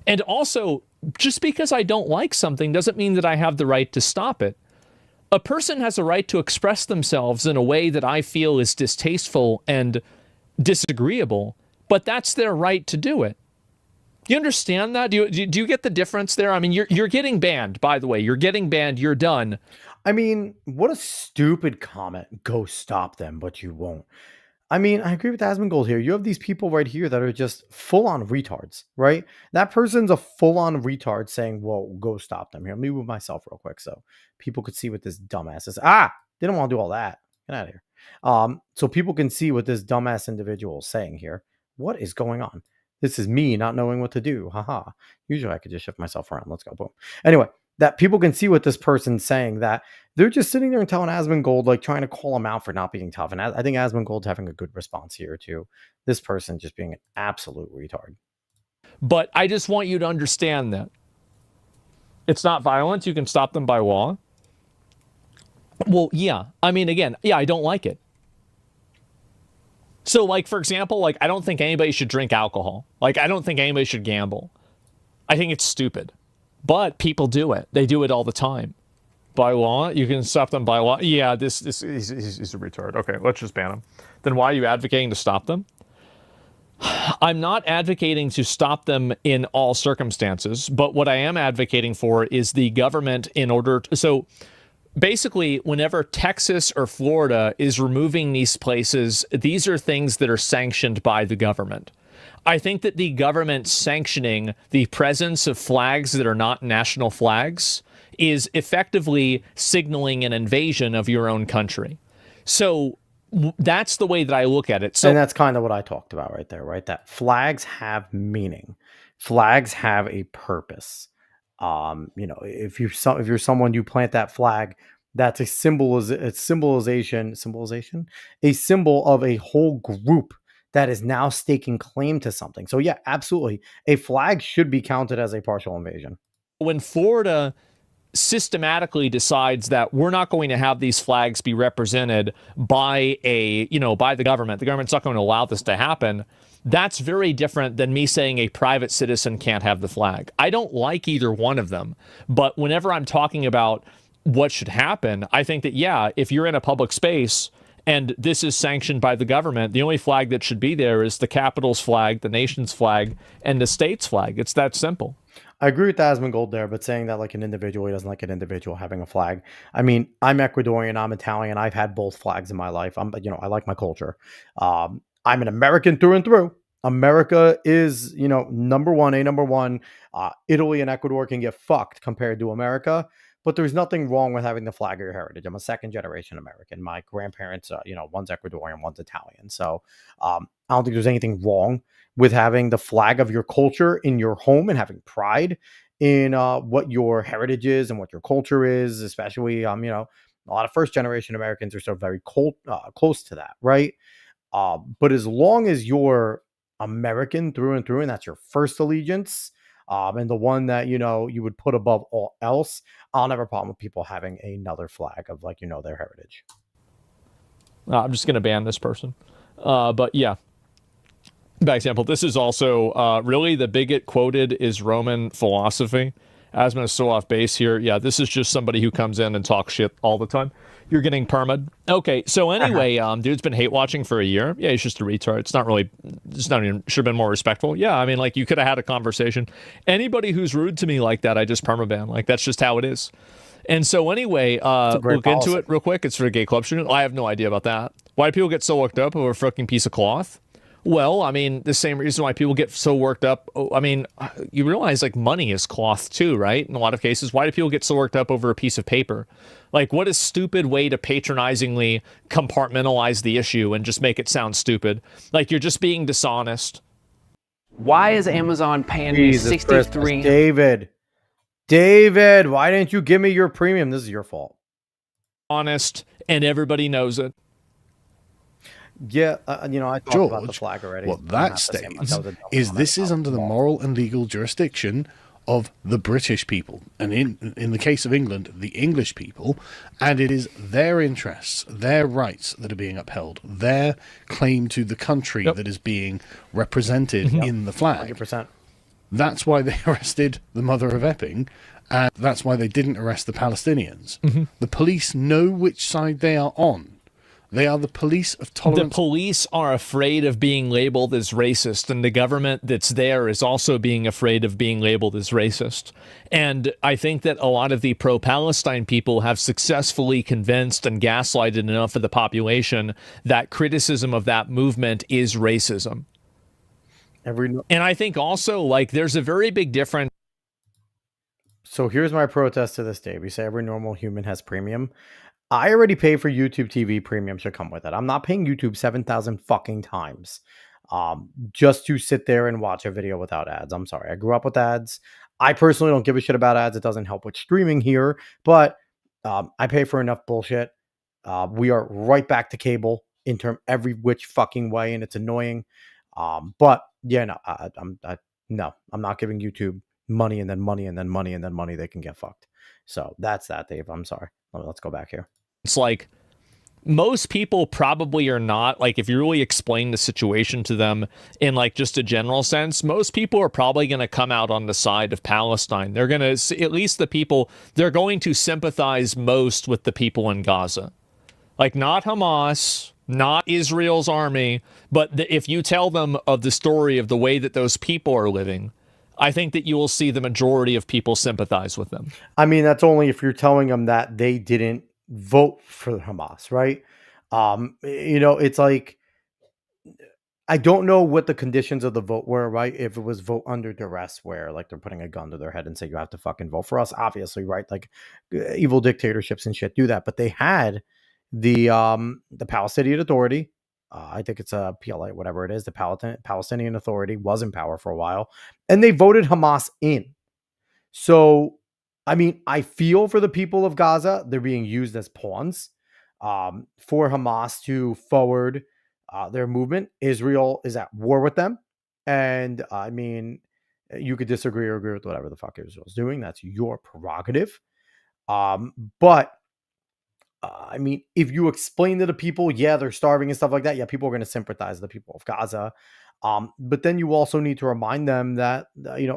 And also, just because I don't like something doesn't mean that I have the right to stop it. A person has a right to express themselves in a way that I feel is distasteful and disagreeable, but that's their right to do it. You understand that? Do you get the difference there? I mean, you're getting banned, by the way. You're getting banned. You're done. I mean, what a stupid comment. Go stop them, but you won't. I mean, I agree with Asmongold here. You have these people right here that are just full on retards, right? That person's a full on retard saying, "Whoa, go stop them." Here, let me move myself real quick so people could see what this dumbass is. They don't want to do all that. Get out of here. So people can see what this dumbass individual is saying here. What is going on? This is me not knowing what to do. Haha. Usually I could just shift myself around. Let's go. Boom. Anyway, that people can see what this person's saying, that they're just sitting there and telling Asmongold, like trying to call him out for not being tough. And I think Asmongold's having a good response here to this person just being an absolute retard. But I just want you to understand that it's not violence. You can stop them by law. Well, yeah. I mean, again, yeah, I don't like it. So, like, for example, like, I don't think anybody should drink alcohol. Like, I don't think anybody should gamble. I think it's stupid. But people do it. They do it all the time. By law? You can stop them by law? Yeah, he's a retard. Okay, let's just ban him. Then why are you advocating to stop them? I'm not advocating to stop them in all circumstances, but what I am advocating for is the government in order to... So, basically, whenever Texas or Florida is removing these places, these are things that are sanctioned by the government. I think that the government sanctioning the presence of flags that are not national flags is effectively signaling an invasion of your own country. So that's the way that I look at it. So, and that's kind of what I talked about right there, right? That flags have meaning. Flags have a purpose. If you're someone, you plant that flag, that's a symbolization, a symbol of a whole group that is now staking claim to something. So yeah, absolutely. A flag should be counted as a partial invasion. When Florida systematically decides that we're not going to have these flags be represented by by the government's not going to allow this to happen. That's very different than me saying a private citizen can't have the flag. I don't like either one of them. But whenever I'm talking about what should happen, I think that, yeah, if you're in a public space and this is sanctioned by the government, the only flag that should be there is the capital's flag, the nation's flag, and the state's flag. It's that simple. I agree with Asmongold there, but saying that like an individual, he doesn't like an individual having a flag. I mean, I'm Ecuadorian, I'm Italian, I've had both flags in my life. I like my culture. I'm an American through and through. America is, number one. Italy and Ecuador can get fucked compared to America, but there's nothing wrong with having the flag of your heritage. I'm a second generation American. My grandparents, one's Ecuadorian, one's Italian. So I don't think there's anything wrong with having the flag of your culture in your home and having pride in what your heritage is and what your culture is, especially, a lot of first generation Americans are still very close to that, right? But as long as you're American through and through, and that's your first allegiance, and the one that, you would put above all else, I'll never have a problem with people having another flag of their heritage. I'm just going to ban this person. But yeah. By example, this is also really the bigot quoted is Roman philosophy. Asmon is so off base here. Yeah, this is just somebody who comes in and talks shit all the time. You're getting perma'd. Okay, so anyway, dude's been hate watching for a year. Yeah, he's just a retard. It's not even, should have been more respectful. Yeah, I mean, like, you could have had a conversation. Anybody who's rude to me like that, I just permaban. Like, that's just how it is. And so anyway, look into it real quick. It's for a gay club shooting. I have no idea about that. Why do people get so worked up over a fucking piece of cloth? Well, I mean, the same reason why people get so worked up. I mean, you realize, like, money is cloth too, right? In a lot of cases, why do people get so worked up over a piece of paper? Like, what a stupid way to patronizingly compartmentalize the issue and just make it sound stupid. Like, you're just being dishonest. Why is Amazon paying me $63? David, why didn't you give me your premium? This is your fault. Honest, and everybody knows it. Yeah, I talked about the flag already. What that states is this is under the moral and legal jurisdiction of the British people, and in the case of England, the English people, and it is their interests, their rights that are being upheld, their claim to the country that is being represented in the flag. 100%. That's why they arrested the mother of Epping, and that's why they didn't arrest the Palestinians. The police know which side they are on. They are the police of The tolerance. police are afraid of being labeled as racist, and the government that's there is also being afraid of being labeled as racist. And I think that a lot of the pro-Palestine people have successfully convinced and gaslighted enough of the population that criticism of that movement is racism. And I think also, like, there's a very big difference. So here's my protest to this day. We say every normal human has premium. I already pay for YouTube TV. Premium should come with it. I'm not paying YouTube 7,000 fucking times just to sit there and watch a video without ads. I'm sorry. I grew up with ads. I personally don't give a shit about ads. It doesn't help with streaming here, but I pay for enough bullshit. We are right back to cable in every which fucking way, and it's annoying. But yeah, no, I'm not giving YouTube money and then money and then money and then money. They can get fucked. So that's that, Dave. I'm sorry. Let's go back here. It's like most people probably are not, like, if you really explain the situation to them in like just a general sense, most people are probably going to come out on the side of Palestine. They're going to, at least the people, they're going to sympathize most with the people in Gaza. Like, not Hamas, not Israel's army, but if you tell them of the story of the way that those people are living, I think that you will see the majority of people sympathize with them. I mean, that's only if you're telling them that they didn't vote for Hamas, right? It's like, I don't know what the conditions of the vote were, right? If it was vote under duress, where like they're putting a gun to their head and say you have to fucking vote for us, obviously, right? Like evil dictatorships and shit do that, but they had the Palestinian Authority. I think it's a PLA, whatever it is. The Palestinian Authority was in power for a while, and they voted Hamas in. So, I mean, I feel for the people of Gaza. They're being used as pawns for Hamas to forward their movement. Israel is at war with them. And I mean, you could disagree or agree with whatever the fuck Israel's doing. That's your prerogative. But I mean, if you explain to the people, yeah, they're starving and stuff like that, yeah, people are going to sympathize with the people of Gaza. But then you also need to remind them that,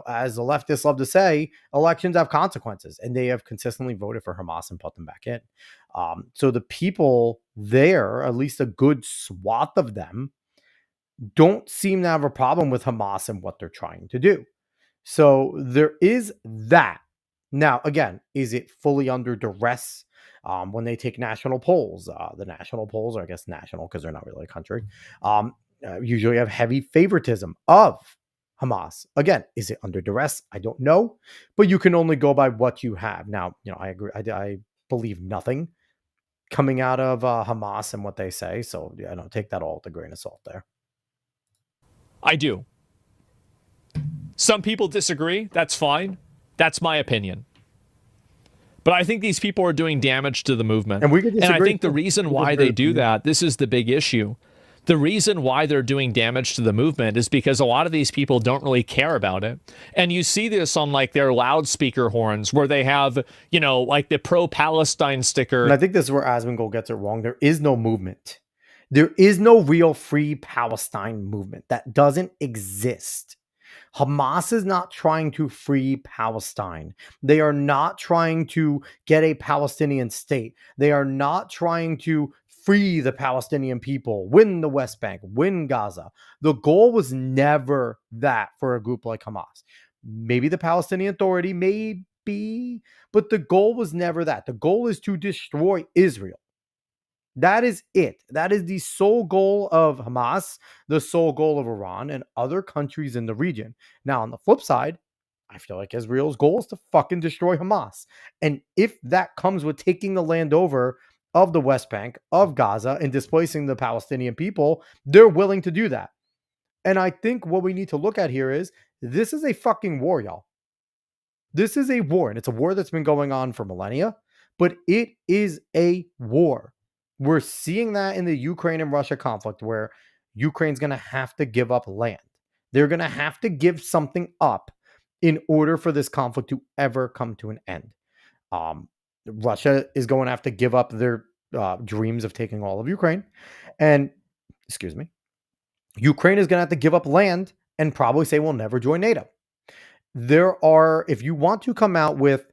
as the leftists love to say, elections have consequences, and they have consistently voted for Hamas and put them back in. So the people there, at least a good swath of them, don't seem to have a problem with Hamas and what they're trying to do. So there is that. Now, again, is it fully under duress? When they take national polls, the national polls are, I guess, national because they're not really a country, usually have heavy favoritism of Hamas. Again, is it under duress? I don't know, but you can only go by what you have. Now, I agree. I believe nothing coming out of Hamas and what they say. So I don't take that all with a grain of salt there. I do. Some people disagree. That's fine. That's my opinion. But I think these people are doing damage to the movement. And I think the reason why they do that, this is the big issue. The reason why they're doing damage to the movement is because a lot of these people don't really care about it. And you see this on like their loudspeaker horns where they have, like the pro-Palestine sticker. And I think this is where Asmongold gets it wrong. There is no movement. There is no real free Palestine movement. That doesn't exist. Hamas is not trying to free Palestine. They are not trying to get a Palestinian state. They are not trying to free the Palestinian people, win the West Bank, win Gaza. The goal was never that for a group like Hamas. Maybe the Palestinian Authority, maybe, but the goal was never that. The goal is to destroy Israel. That is it. That is the sole goal of Hamas, the sole goal of Iran and other countries in the region. Now, on the flip side, I feel like Israel's goal is to fucking destroy Hamas. And if that comes with taking the land over of the West Bank, of Gaza, and displacing the Palestinian people, they're willing to do that. And I think what we need to look at here is this is a fucking war, y'all. This is a war, and it's a war that's been going on for millennia, but it is a war. We're seeing that in the Ukraine and Russia conflict where Ukraine's going to have to give up land. They're going to have to give something up in order for this conflict to ever come to an end. Russia is going to have to give up their dreams of taking all of Ukraine. And, Ukraine is going to have to give up land and probably say we'll never join NATO. If you want to come out with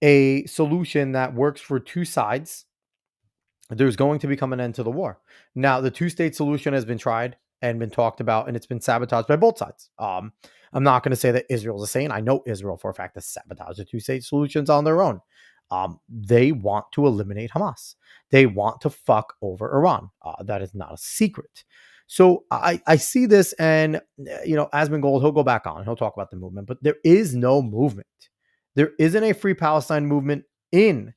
a solution that works for two sides, there's going to become an end to the war. Now, the two-state solution has been tried and been talked about, and it's been sabotaged by both sides. I'm not going to say that Israel's a saint. I know Israel for a fact has sabotaged the two-state solutions on their own. They want to eliminate Hamas. They want to fuck over Iran. That is not a secret. So I see this, and Asmongold, he'll go back on. He'll talk about the movement, but there is no movement. There isn't a free Palestine movement in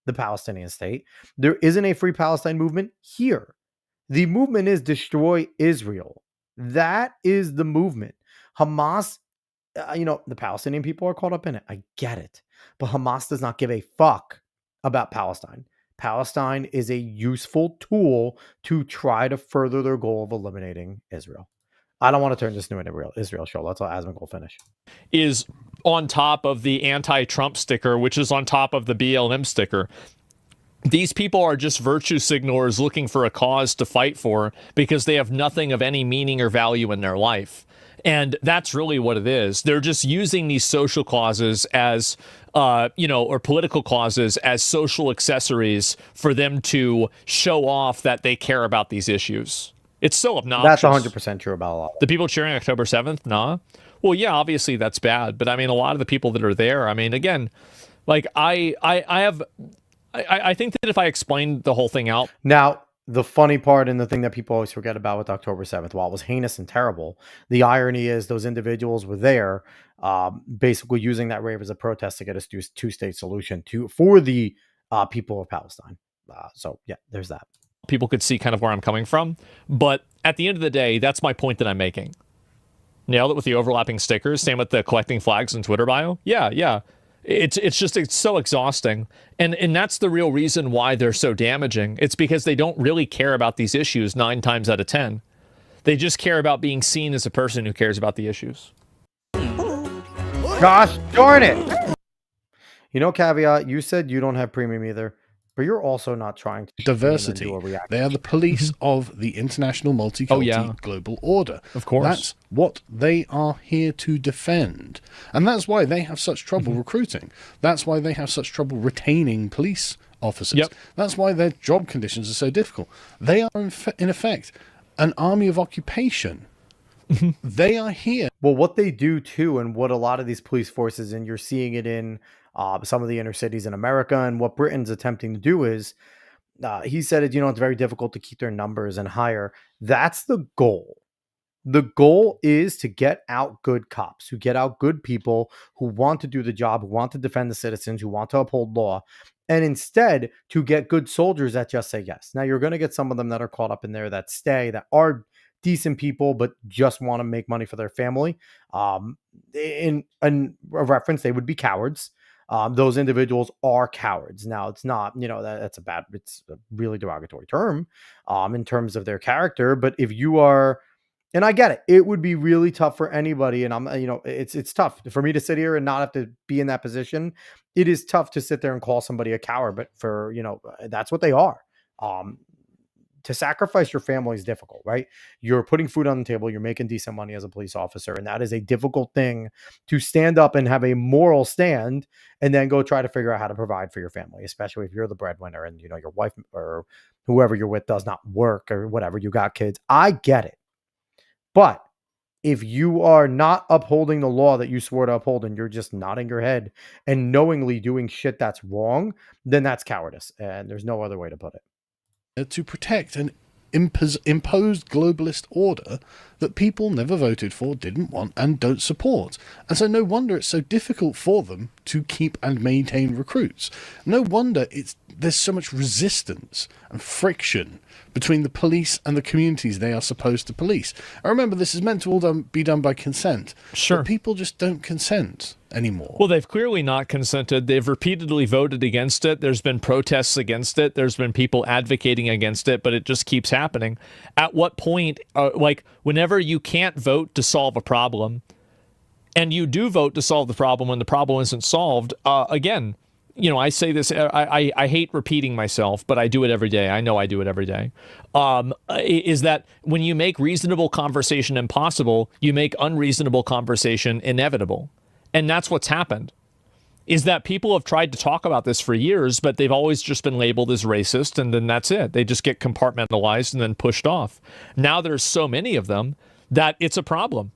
the Palestinian state. There isn't a free Palestine movement here. The movement is destroy Israel. That is the movement. Hamas, the Palestinian people are caught up in it. I get it. But Hamas does not give a fuck about Palestine. Palestine is a useful tool to try to further their goal of eliminating Israel. I don't want to turn this into an Israel show. Let's let Asmongold finish. Is on top of the anti-Trump sticker, which is on top of the BLM sticker. These people are just virtue signalers looking for a cause to fight for because they have nothing of any meaning or value in their life. And that's really what it is. They're just using these social causes as, or political causes as social accessories for them to show off that they care about these issues. It's so obnoxious. That's 100% true about a lot. The people cheering October 7th? Nah. Well, yeah, obviously that's bad. But I mean, a lot of the people that are there, I mean, again, like I think that if I explained the whole thing out. Now, the funny part and the thing that people always forget about with October 7th, while it was heinous and terrible, the irony is those individuals were there basically using that rave as a protest to get a two-state solution for the people of Palestine. So, yeah, there's that. People could see kind of where I'm coming from. But at the end of the day, that's my point that I'm making. Nailed it with the overlapping stickers. Same with the collecting flags in Twitter bio. Yeah. It's so exhausting. And that's the real reason why they're so damaging. It's because they don't really care about these issues 9 times out of 10. They just care about being seen as a person who cares about the issues. Gosh darn it. Caveat, you said you don't have premium either, but you're also not trying to diversity. They are the police of the international multicultural global order. Of course. That's what they are here to defend. And that's why they have such trouble recruiting. That's why they have such trouble retaining police officers. Yep. That's why their job conditions are so difficult. They are, in effect, an army of occupation. They are here. Well, what they do, too, and what a lot of these police forces, and you're seeing it in some of the inner cities in America, and what Britain's attempting to do is, he said it, it's very difficult to keep their numbers and hire. That's the goal. The goal is to get out good cops, who get out good people who want to do the job, who want to defend the citizens, who want to uphold law, and instead to get good soldiers that just say yes. Now, you're going to get some of them that are caught up in there that stay, that are decent people, but just want to make money for their family. In a reference, they would be cowards. Those individuals are cowards. Now, it's not, it's a really derogatory term in terms of their character. But if you are, and I get it, it would be really tough for anybody. And it's tough for me to sit here and not have to be in that position. It is tough to sit there and call somebody a coward, but that's what they are. To sacrifice your family is difficult, right? You're putting food on the table. You're making decent money as a police officer. And that is a difficult thing to stand up and have a moral stand and then go try to figure out how to provide for your family, especially if you're the breadwinner and, your wife or whoever you're with does not work or whatever. You got kids. I get it. But if you are not upholding the law that you swore to uphold and you're just nodding your head and knowingly doing shit that's wrong, then that's cowardice. And there's no other way to put it. To protect an imposed globalist order that people never voted for, didn't want, and don't support. And so no wonder it's so difficult for them to keep and maintain recruits. No wonder there's so much resistance and friction between the police and the communities they are supposed to police. I remember this is meant to all be done by consent. Sure. But people just don't consent anymore. Well, they've clearly not consented. They've repeatedly voted against it. There's been protests against it. There's been people advocating against it, but it just keeps happening. At what point, whenever you can't vote to solve a problem, and you do vote to solve the problem when the problem isn't solved, again, I say this, I hate repeating myself, but I do it every day. I know I do it every day. Is that when you make reasonable conversation impossible, you make unreasonable conversation inevitable. And that's what's happened. is that people have tried to talk about this for years, but they've always just been labeled as racist, and then that's it. They just get compartmentalized and then pushed off. Now there's so many of them that it's a problem.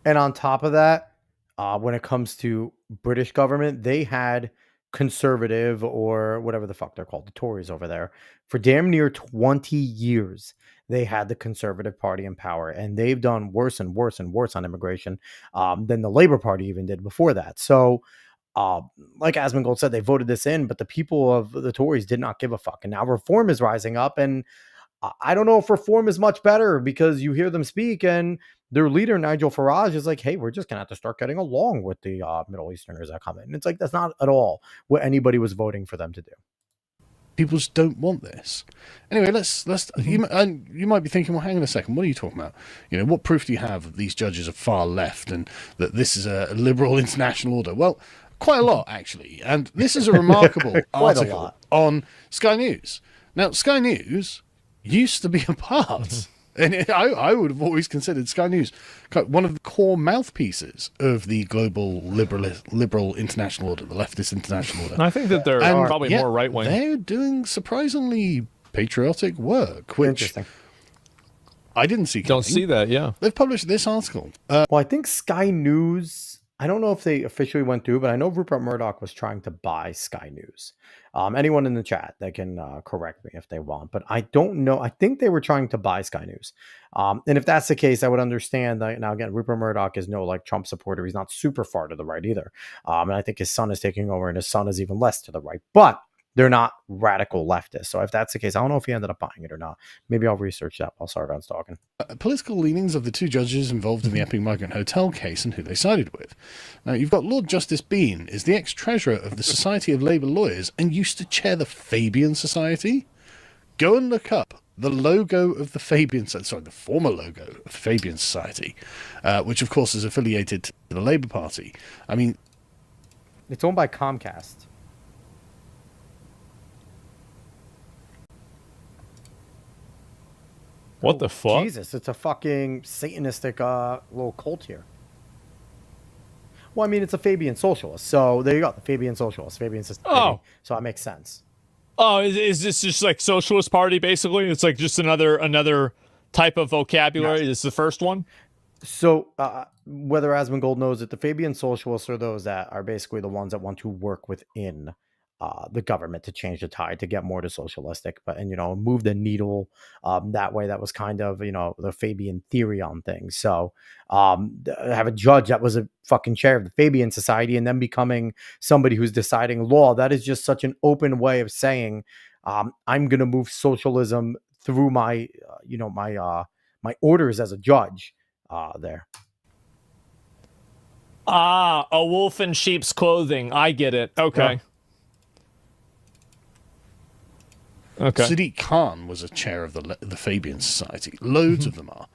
And on top of that, when it comes to British government, they had conservative, or whatever the fuck they're called, the Tories over there, for damn near 20 years. They had the Conservative Party in power, and they've done worse and worse and worse on immigration than the Labour Party even did before that. So, like Asmongold said, they voted this in, but the people of the Tories did not give a fuck. And now reform is rising up, and I don't know if reform is much better, because you hear them speak, and their leader, Nigel Farage, is like, hey, we're just going to have to start getting along with the Middle Easterners that come in. And it's like, that's not at all what anybody was voting for them to do. People just don't want this. Anyway, let's you might be thinking, well, hang on a second, what are you talking about? You know, what proof do you have that these judges are far left and that this is a liberal international order? Well, quite a lot, actually. And this is a remarkable article on Sky News. Now, Sky News used to be a part, and I would have always considered Sky News one of the core mouthpieces of the global liberal international order, the leftist international order. I think that they're probably more right-wing. They're doing surprisingly patriotic work, which Interesting. I didn't see coming. Don't see that, yeah. They've published this article. Well, I think Sky News, I don't know if they officially went through, but I know Rupert Murdoch was trying to buy Sky News. Anyone in the chat, they can correct me if they want, but I don't know. I think they were trying to buy Sky News. And if that's the case, I would understand that. Now, again, Rupert Murdoch is no like Trump supporter. He's not super far to the right either. And I think his son is taking over, and his son is even less to the right, but they're not radical leftists. So if that's the case, I don't know if he ended up buying it or not. Maybe I'll research that while Sargon's talking. Political leanings of the two judges involved in the Epping Migrant Hotel case and who they sided with. Now, you've got Lord Justice Bean is the ex-treasurer of the Society of Labour Lawyers and used to chair the Fabian Society. Go and look up the logo of the Fabian Society, sorry, the former logo of the Fabian Society, which of course is affiliated to the Labour Party. I mean, it's owned by Comcast. What the fuck? Jesus, it's a fucking Satanistic little cult here. Well, I mean, it's a Fabian socialist. So there you go. The Fabian socialist. Fabian society. Oh. So that makes sense. Oh, is this just like socialist party, basically? It's like just another type of vocabulary? Yes. This is the first one? So whether Asmongold knows it, the Fabian socialists are those that are basically the ones that want to work within the government to change the tide, to get more to socialistic, and move the needle that way. That was kind of the Fabian theory on things. So have a judge that was a fucking chair of the Fabian Society and then becoming somebody who's deciding law. That is just such an open way of saying I'm going to move socialism through my my orders as a judge there. A wolf in sheep's clothing. I get it. Okay. Yeah. Okay. Sadiq Khan was a chair of the Fabian Society. Loads of them are.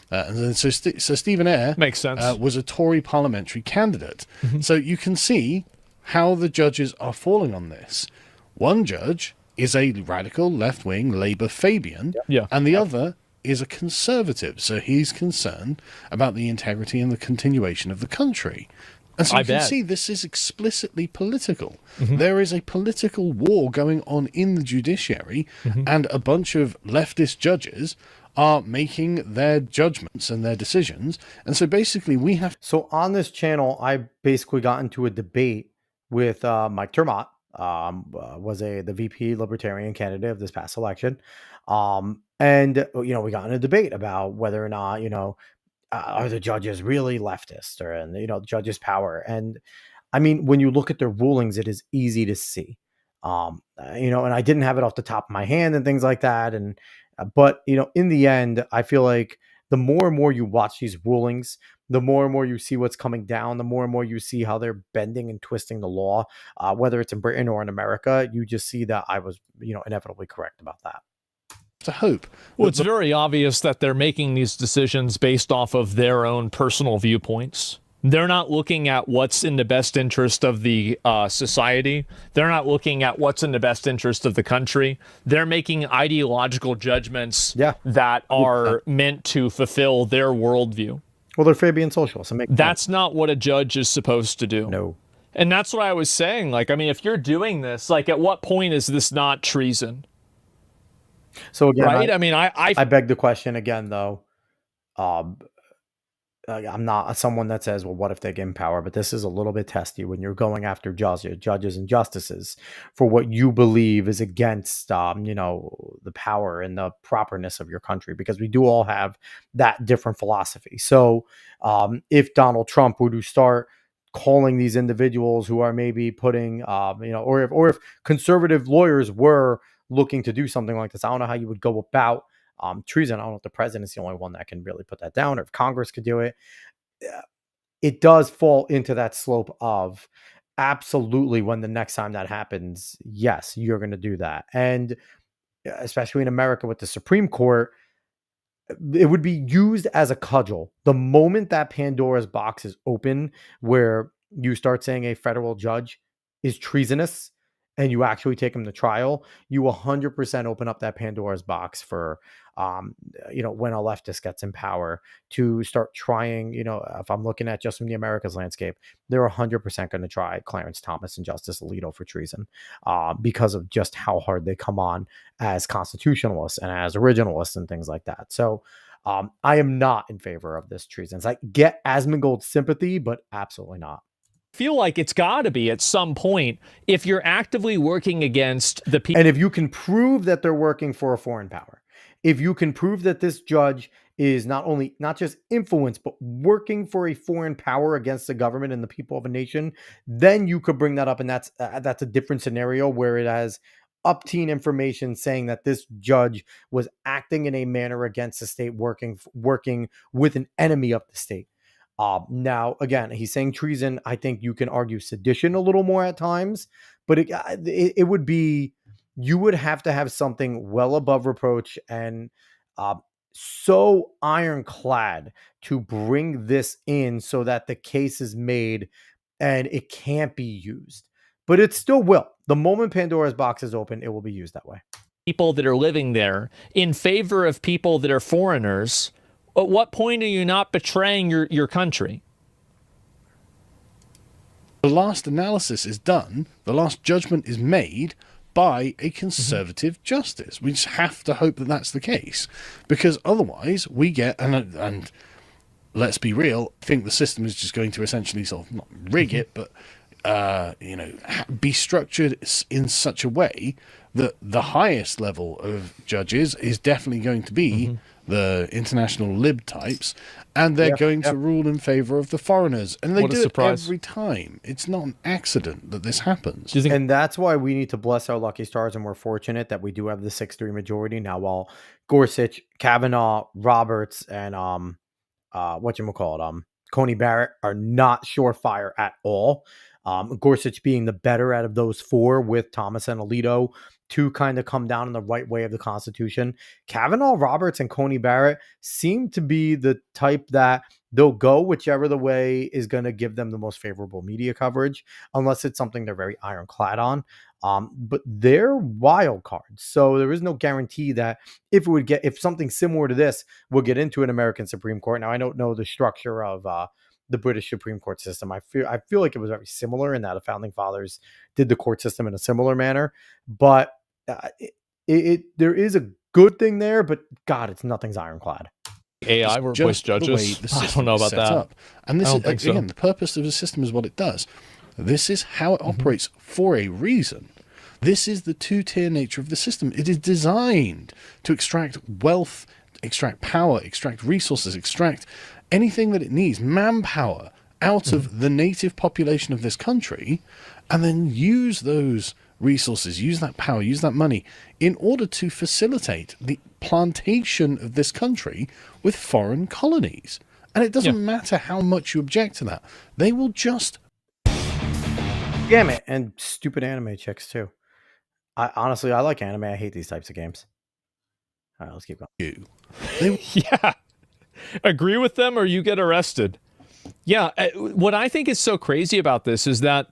And then so Stephen Eyre makes sense. Was a Tory parliamentary candidate. So you can see how the judges are falling on this. One judge is a radical left-wing Labour Fabian, and the other is a conservative. So he's concerned about the integrity and the continuation of the country. And so you can see this is explicitly political. There is a political war going on in the judiciary, and a bunch of leftist judges are making their judgments and their decisions. And so basically we have... So on this channel, I basically got into a debate with Mike Termott, was the VP Libertarian candidate of this past election. And, we got in a debate about whether or not, are the judges really leftist, or, and judges' power. And I mean, when you look at their rulings, it is easy to see, and I didn't have it off the top of my hand and things like that. And, but, in the end, I feel like the more and more you watch these rulings, the more and more you see what's coming down, the more and more you see how they're bending and twisting the law, whether it's in Britain or in America. You just see that I was, inevitably correct about that. To hope. Well, it's very obvious that they're making these decisions based off of their own personal viewpoints. They're not looking at what's in the best interest of the society. They're not looking at what's in the best interest of the country. They're making ideological judgments that are meant to fulfill their worldview. Well, they're Fabian socialists. That's not what a judge is supposed to do. No. And that's what I was saying. Like, I mean, if you're doing this, like, at what point is this not treason? So again, right? I mean, I beg the question again, though. I'm not someone that says, well, what if they gain power? But this is a little bit testy when you're going after judges and justices for what you believe is against, the power and the properness of your country, because we do all have that different philosophy. So if Donald Trump were to start calling these individuals who are maybe putting, or if conservative lawyers were looking to do something like this, I don't know how you would go about treason. I don't know if the president's the only one that can really put that down, or if Congress could do it. It does fall into that slope of absolutely, when the next time that happens, yes, you're going to do that. And especially in America with the Supreme Court, it would be used as a cudgel. The moment that Pandora's box is open, where you start saying a federal judge is treasonous and you actually take him to trial, you 100% open up that Pandora's box for, when a leftist gets in power to start trying, if I'm looking at just from the America's landscape, they're 100% going to try Clarence Thomas and Justice Alito for treason because of just how hard they come on as constitutionalists and as originalists and things like that. So I am not in favor of this treason. It's like, get Asmongold's sympathy, but absolutely not. Feel like it's got to be at some point if you're actively working against the people. And if you can prove that they're working for a foreign power, if you can prove that this judge is not just influenced, but working for a foreign power against the government and the people of a nation, then you could bring that up. And that's a different scenario where it has up-teen information saying that this judge was acting in a manner against the state, working with an enemy of the state. Now, again, he's saying treason. I think you can argue sedition a little more at times, but it would be, you would have to have something well above reproach and so ironclad to bring this in so that the case is made and it can't be used. But it still will. The moment Pandora's box is open, it will be used that way. People that are living there in favor of people that are foreigners. At what point are you not betraying your country? The last analysis is done, the last judgment is made by a conservative justice. We just have to hope that that's the case, because otherwise we get, and let's be real, I think the system is just going to essentially sort of not rig it, but be structured in such a way that the highest level of judges is definitely going to be the international lib types, and they're going to rule in favor of the foreigners, and they do it every time. It's not an accident that this happens. And that's why we need to bless our lucky stars, and we're fortunate that we do have the 6-3 majority now. While Gorsuch, Kavanaugh, Roberts, and Coney Barrett are not surefire at all. Gorsuch being the better out of those four, with Thomas and Alito to kind of come down in the right way of the Constitution. Kavanaugh, Roberts, and Coney Barrett seem to be the type that they'll go whichever the way is going to give them the most favorable media coverage, unless it's something they're very ironclad on. But they're wild cards. So there is no guarantee that if something similar to this will get into an American Supreme Court. Now, I don't know the structure of the British Supreme Court system. I feel like it was very similar in that the founding fathers did the court system in a similar manner, but there is a good thing there, but God, nothing's ironclad. AI voice judges. I don't know about that. And this is, again, the purpose of the system is what it does. This is how it operates for a reason. This is the two-tier nature of the system. It is designed to extract wealth, extract power, extract resources, extract anything that it needs, manpower, out of the native population of this country, and then use those resources, use that power, use that money in order to facilitate the plantation of this country with foreign colonies. And it doesn't matter how much you object to that. They will just... Damn it. And stupid anime chicks too. I like anime. I hate these types of games. All right, let's keep going. Yeah. Agree with them or you get arrested. Yeah. What I think is so crazy about this is that,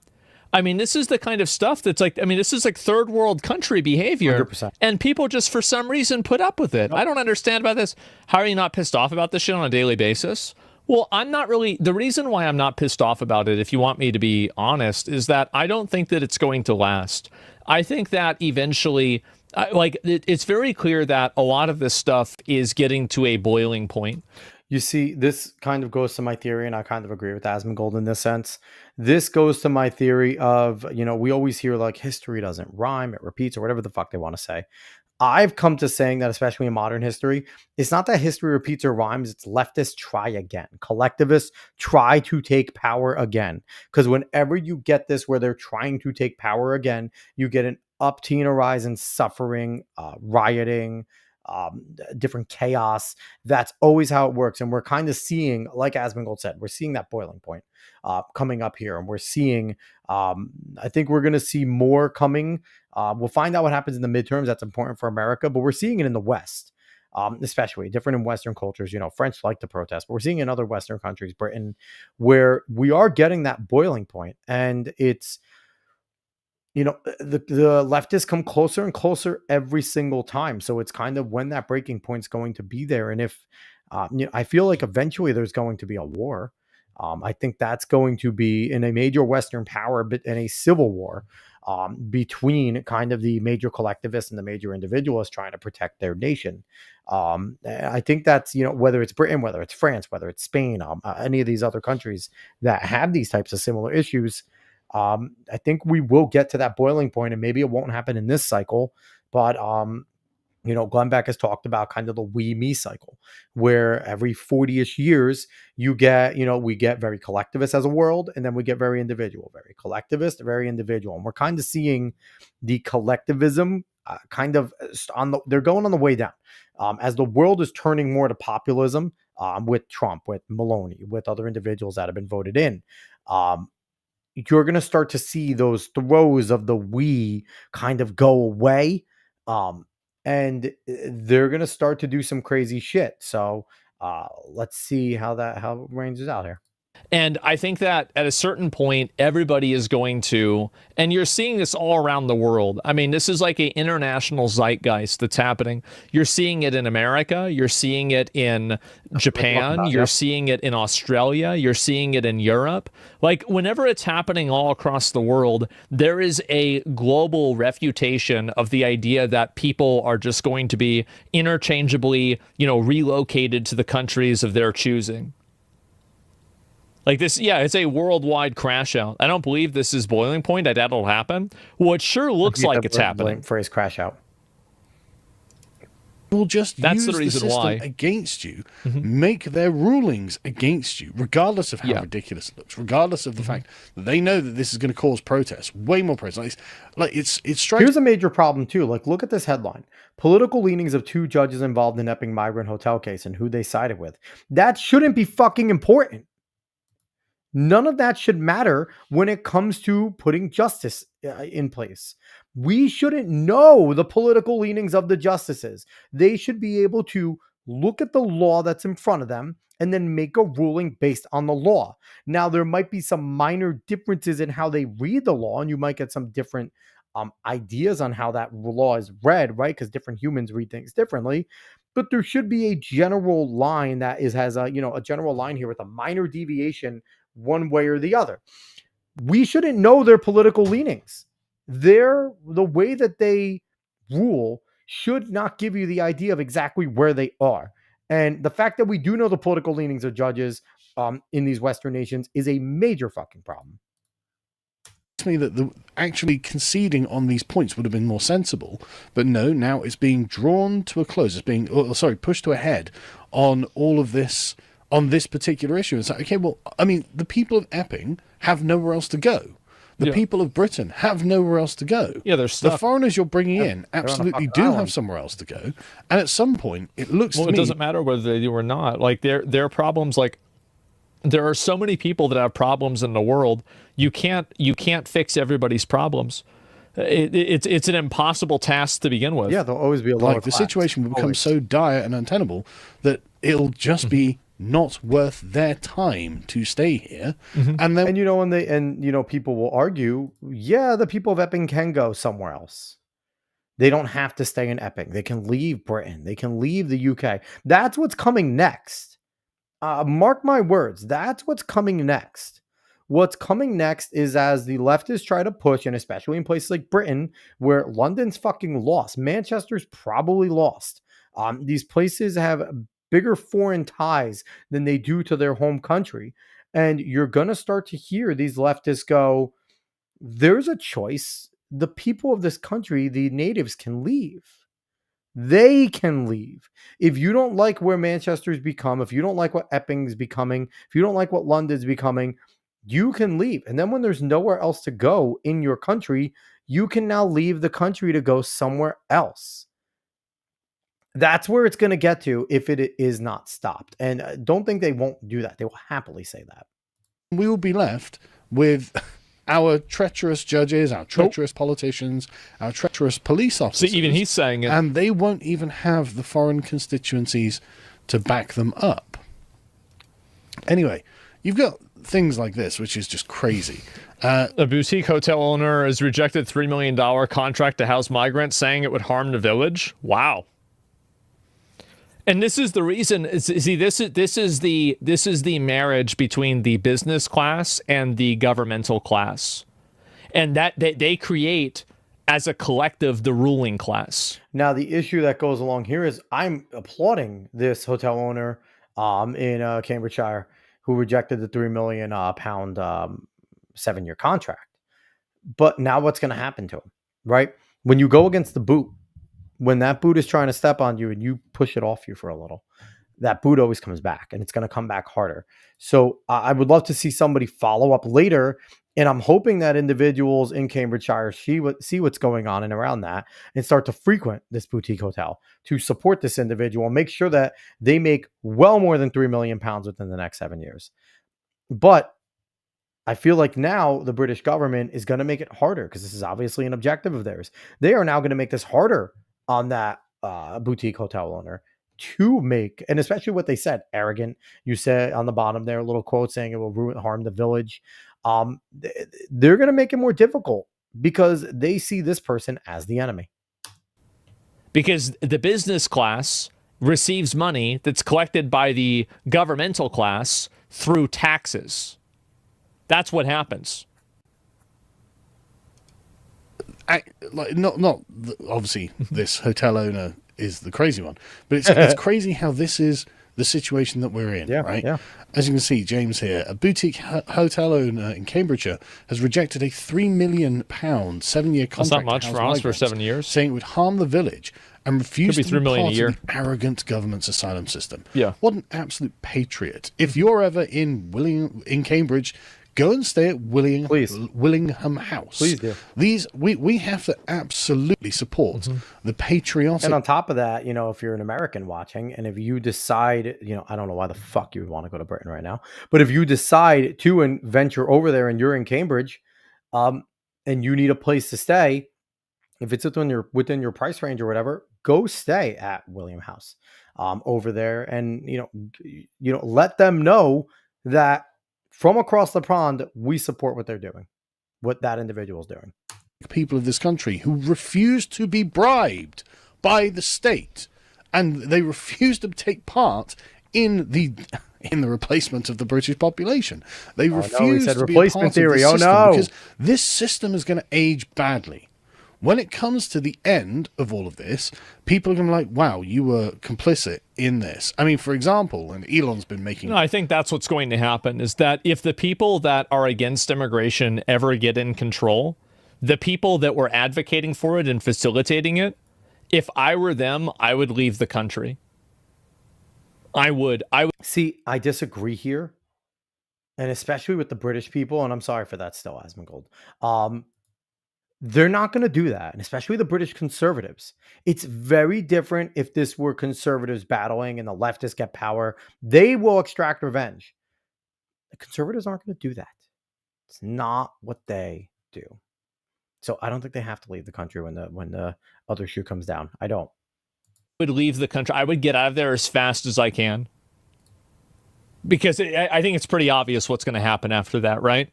I mean, this is the kind of stuff that's like, I mean, this is like third world country behavior. 100%. And people just for some reason put up with it. I don't understand about this. How are you not pissed off about this shit on a daily basis? Well, I'm not really. The reason why I'm not pissed off about it, if you want me to be honest, is that I don't think that it's going to last. I think that eventually, it's very clear that a lot of this stuff is getting to a boiling point. You see, this kind of goes to my theory, and I kind of agree with Asmongold in this sense. This goes to my theory of, we always hear like history doesn't rhyme, it repeats, or whatever the fuck they want to say. I've come to saying that, especially in modern history, it's not that history repeats or rhymes. It's leftists try again. Collectivists try to take power again. Because whenever you get this where they're trying to take power again, you get an upteen rise in suffering, rioting, different chaos. That's always how it works. And we're kind of seeing, like Asmongold said, we're seeing that boiling point coming up here. And we're seeing, I think we're going to see more coming. We'll find out what happens in the midterms. That's important for America, but we're seeing it in the West, especially different in Western cultures. French like to protest, but we're seeing in other Western countries, Britain, where we are getting that boiling point. And it's, the leftists come closer and closer every single time. So it's kind of when that breaking point's going to be there. And if, I feel like eventually there's going to be a war. I think that's going to be in a major Western power, but in a civil war between kind of the major collectivists and the major individualists trying to protect their nation. I think that's, whether it's Britain, whether it's France, whether it's Spain, any of these other countries that have these types of similar issues. I think we will get to that boiling point, and maybe it won't happen in this cycle, but Glenn Beck has talked about kind of the we me cycle, where every 40-ish years you get, we get very collectivist as a world, and then we get very individual, very collectivist, very individual. And we're kind of seeing the collectivism kind of they're going on the way down as the world is turning more to populism with Trump, with Maloney, with other individuals that have been voted in. You're going to start to see those throes of the we kind of go away. And they're going to start to do some crazy shit. So let's see how it ranges out here. And I think that at a certain point, everybody is going to, and you're seeing this all around the world. I mean, this is like an international zeitgeist that's happening. You're seeing it in America. You're seeing it in Japan. You're seeing it in Australia. You're seeing it in Europe. Like, whenever it's happening all across the world, there is a global refutation of the idea that people are just going to be interchangeably, relocated to the countries of their choosing. Like this, it's a worldwide crash out. I don't believe this is boiling point. I doubt it'll happen. Well, it sure looks like it's happening. Phrase crash out. Will just use the system against you, make their rulings against you, regardless of how ridiculous it looks, regardless of the fact that they know that this is going to cause protests, way more protests. It's striking. Here's a major problem too. Like, look at this headline: political leanings of 2 judges involved in Epping migrant hotel case and who they sided with. That shouldn't be fucking important. None of that should matter when it comes to putting justice in place. We shouldn't know the political leanings of the justices. They should be able to look at the law that's in front of them and then make a ruling based on the law. Now, there might be some minor differences in how they read the law, and you might get some different ideas on how that law is read, right? Because different humans read things differently. But there should be a general line that has a general line here with a minor deviation one way or the other. We shouldn't know their political leanings. The way that they rule should not give you the idea of exactly where they are. And the fact that we do know the political leanings of judges in these Western nations is a major fucking problem. Me that actually conceding on these points would have been more sensible, but no, now it's being drawn to a close. It's being pushed to a head on all of this, on this particular issue. It's like, okay, well, I mean, the people of Epping have nowhere else to go. The people of Britain have nowhere else to go. Yeah, they're stuck. The foreigners you're bringing in absolutely do have somewhere else to go. And at some point, it looks to me... Well, it doesn't matter whether they do or not. Like, their problems, like, there are so many people that have problems in the world. You can't fix everybody's problems. It's an impossible task to begin with. Yeah, there'll always be a lot of the situation will become so dire and untenable that it'll just be not worth their time to stay here. And then people will argue, the people of Epping can go somewhere else. They don't have to stay in Epping. They can leave Britain. They can leave the UK. That's what's coming next. Mark my words, that's what's coming next. What's coming next is as the leftists try to push, and especially in places like Britain, where London's fucking lost, Manchester's probably lost. These places have bigger foreign ties than they do to their home country. And you're going to start to hear these leftists go, there's a choice. The people of this country, the natives, can leave. They can leave. If you don't like where Manchester's become, if you don't like what Epping's becoming, if you don't like what London's becoming, you can leave. And then when there's nowhere else to go in your country, you can now leave the country to go somewhere else. That's where it's going to get to if it is not stopped. And don't think they won't do that. They will happily say that. We will be left with our treacherous judges, our treacherous politicians, our treacherous police officers. See, even he's saying it. And they won't even have the foreign constituencies to back them up. Anyway, you've got things like this, which is just crazy. A boutique hotel owner has rejected $3 million contract to house migrants, saying it would harm the village. Wow. And this is the reason. See, this is the marriage between the business class and the governmental class, and that they create as a collective the ruling class. Now, the issue that goes along here is I'm applauding this hotel owner in Cambridgeshire who rejected the £3 million pound 7-year contract. But now what's going to happen to him, right? When you go against the boot, when that boot is trying to step on you and you push it off you for a little, that boot always comes back, and it's going to come back harder. So I would love to see somebody follow up later. And I'm hoping that individuals in Cambridgeshire see what's going on and around that and start to frequent this boutique hotel to support this individual and make sure that they make well more than £3 million within the next 7 years. But I feel like now the British government is going to make it harder, because this is obviously an objective of theirs. They are now going to make this harder on that boutique hotel owner to make, and especially what they said, arrogant. You said on the bottom there, a little quote saying it will harm the village. They're going to make it more difficult because they see this person as the enemy. Because the business class receives money that's collected by the governmental class through taxes. That's what happens. Obviously, this hotel owner is the crazy one, but it's crazy how this is the situation that we're in, right? Yeah. As you can see, James here, a boutique hotel owner in Cambridgeshire has rejected a £3 million 7-year contract. That's not much for us for 7 years. Saying it would harm the village and refused to be $3 million part a year. of the arrogant government's asylum system. Yeah. What an absolute patriot. If you're ever in Cambridge, go and stay at Willingham House. Please do. We have to absolutely support the patriotic. And on top of that, if you're an American watching, and if you decide, I don't know why the fuck you would want to go to Britain right now, but if you decide to venture over there and you're in Cambridge, and you need a place to stay, if it's within your price range or whatever, go stay at William House over there, and let them know that from across the pond, we support what they're doing, what that individual is doing. People of this country who refuse to be bribed by the state, and they refuse to take part in the replacement of the British population. They refuse to be a part theory. Of this system because this system is going to age badly. When it comes to the end of all of this, people are going to be like, wow, you were complicit in this. I mean, for example, and Elon's been making... No, I think that's what's going to happen, is that if the people that are against immigration ever get in control, the people that were advocating for it and facilitating it, if I were them, I would leave the country. I would. See, I disagree here. And especially with the British people, and I'm sorry for that still, Asmongold. They're not going to do that, and especially the British conservatives. It's very different if this were conservatives battling and the leftists get power. They will extract revenge. The conservatives aren't going to do that. It's not what they do. So I don't think they have to leave the country when the other shoe comes down. I don't. I would leave the country. I would get out of there as fast as I can. Because I think it's pretty obvious what's going to happen after that, right?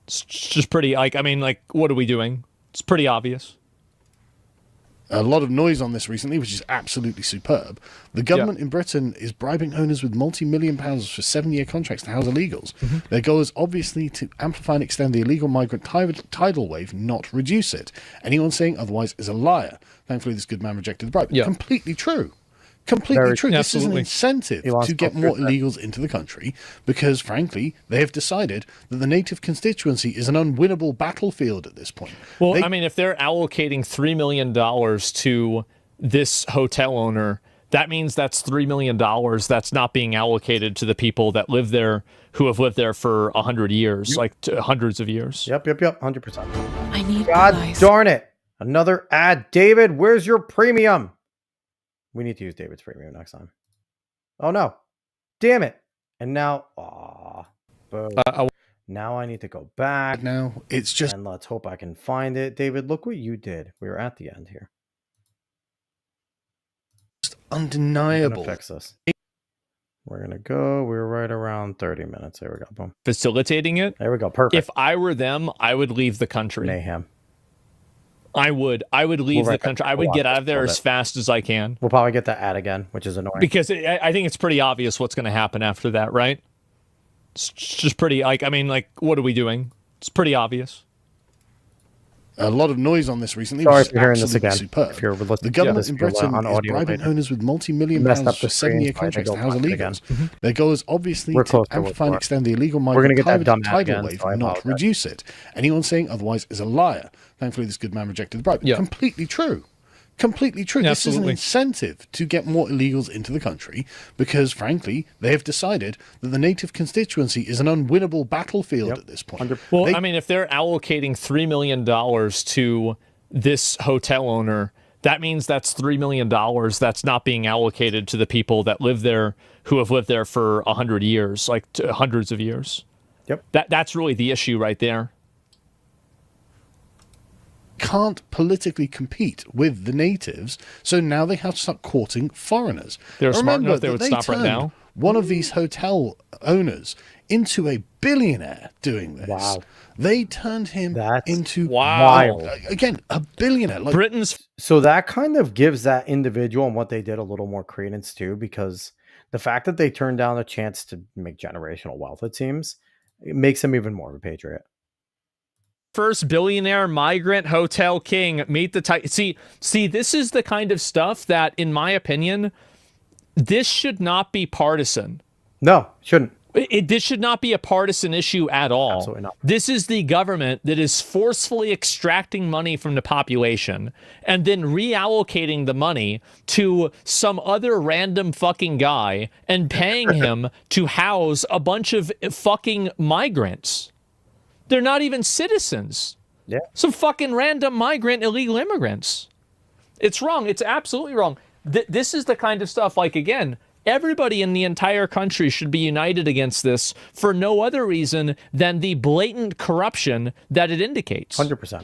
It's just pretty, what are we doing? It's pretty obvious. A lot of noise on this recently, which is absolutely superb. The government in Britain is bribing owners with multi-million pounds for 7-year contracts to house illegals. Their goal is obviously to amplify and extend the illegal migrant tidal wave, not reduce it. Anyone saying otherwise is a liar. Thankfully, this good man rejected the bribe. Completely true. Completely true. This is an incentive to get more illegals into the country because, frankly, they have decided that the native constituency is an unwinnable battlefield at this point. Well, I mean, if they're allocating $3 million to this hotel owner, that means that's $3 million that's not being allocated to the people that live there, who have lived there for 100 years, like hundreds of years. Yep, 100%. I need God darn it. Another ad. David, where's your premium? We need to use David's premium next time. Oh, no. Damn it. And now, now I need to go back. Now, it's just... And let's hope I can find it. David, look what you did. We were at the end here. Just undeniable. I'm gonna fix this. We're going to go. We're right around 30 minutes. There we go. Boom. Facilitating it. There we go. Perfect. If I were them, I would leave the country. Mayhem. I would leave the country. I would get out of there as fast as I can. We'll probably get that ad again, which is annoying. Because I think it's pretty obvious what's going to happen after that, right? It's just pretty, like, I mean, like, what are we doing? It's pretty obvious. A lot of noise on this recently. Sorry for hearing this again. Superb. The government in Britain is bribing owners with multi-million pounds for 7-year contracts to house illegals. Their goal is obviously to amplify and extend the illegal migrant tidal wave, not reduce it. Anyone saying otherwise is a liar. Thankfully, this good man rejected the bribe. Completely true. Completely true. This is an incentive to get more illegals into the country because, frankly, they have decided that the native constituency is an unwinnable battlefield at this point. Well, I mean, if they're allocating $3 million to this hotel owner, that means that's $3 million that's not being allocated to the people that live there, who have lived there for 100 years, like hundreds of years. Yep. That's really the issue right there. Can't politically compete with the natives, so now they have to start courting foreigners. They're smart enough they would stop right now. One of these hotel owners into a billionaire doing this. Wow. They turned him into again, a billionaire. Like Britain's. So that kind of gives that individual and what they did a little more credence too, because the fact that they turned down a chance to make generational wealth, it seems, it makes them even more of a patriot. First billionaire migrant hotel king, meet the type. See, this is the kind of stuff that, in my opinion, this should not be partisan. No, shouldn't. This should not be a partisan issue at all. Absolutely not. This is the government that is forcefully extracting money from the population and then reallocating the money to some other random fucking guy and paying him to house a bunch of fucking migrants. They're not even citizens. Yeah. Some fucking random migrant illegal immigrants. It's wrong. It's absolutely wrong. This is the kind of stuff, like, again, everybody in the entire country should be united against this for no other reason than the blatant corruption that it indicates. 100%.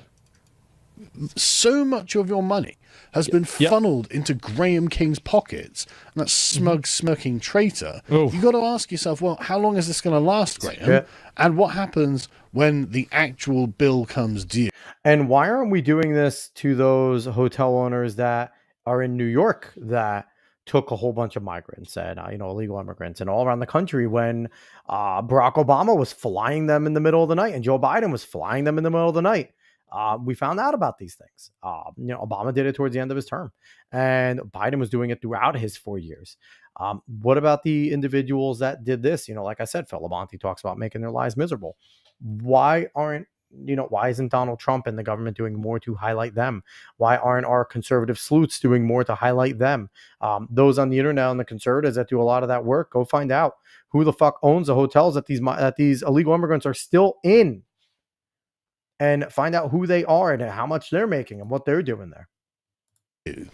So much of your money has been funneled into Graham King's pockets, and that smug, smirking traitor. You've got to ask yourself, well, how long is this going to last, Graham? Yeah. And what happens when the actual bill comes due? And why aren't we doing this to those hotel owners that are in New York that took a whole bunch of migrants and, illegal immigrants and all around the country when Barack Obama was flying them in the middle of the night and Joe Biden was flying them in the middle of the night? We found out about these things. Obama did it towards the end of his term, and Biden was doing it throughout his 4 years. What about the individuals that did this? Like I said, Phil Labonte talks about making their lives miserable. Why isn't Donald Trump and the government doing more to highlight them? Why aren't our conservative sleuths doing more to highlight them? Those on the internet and the conservatives that do a lot of that work, go find out who the fuck owns the hotels that these illegal immigrants are still in. And find out who they are and how much they're making and what they're doing there.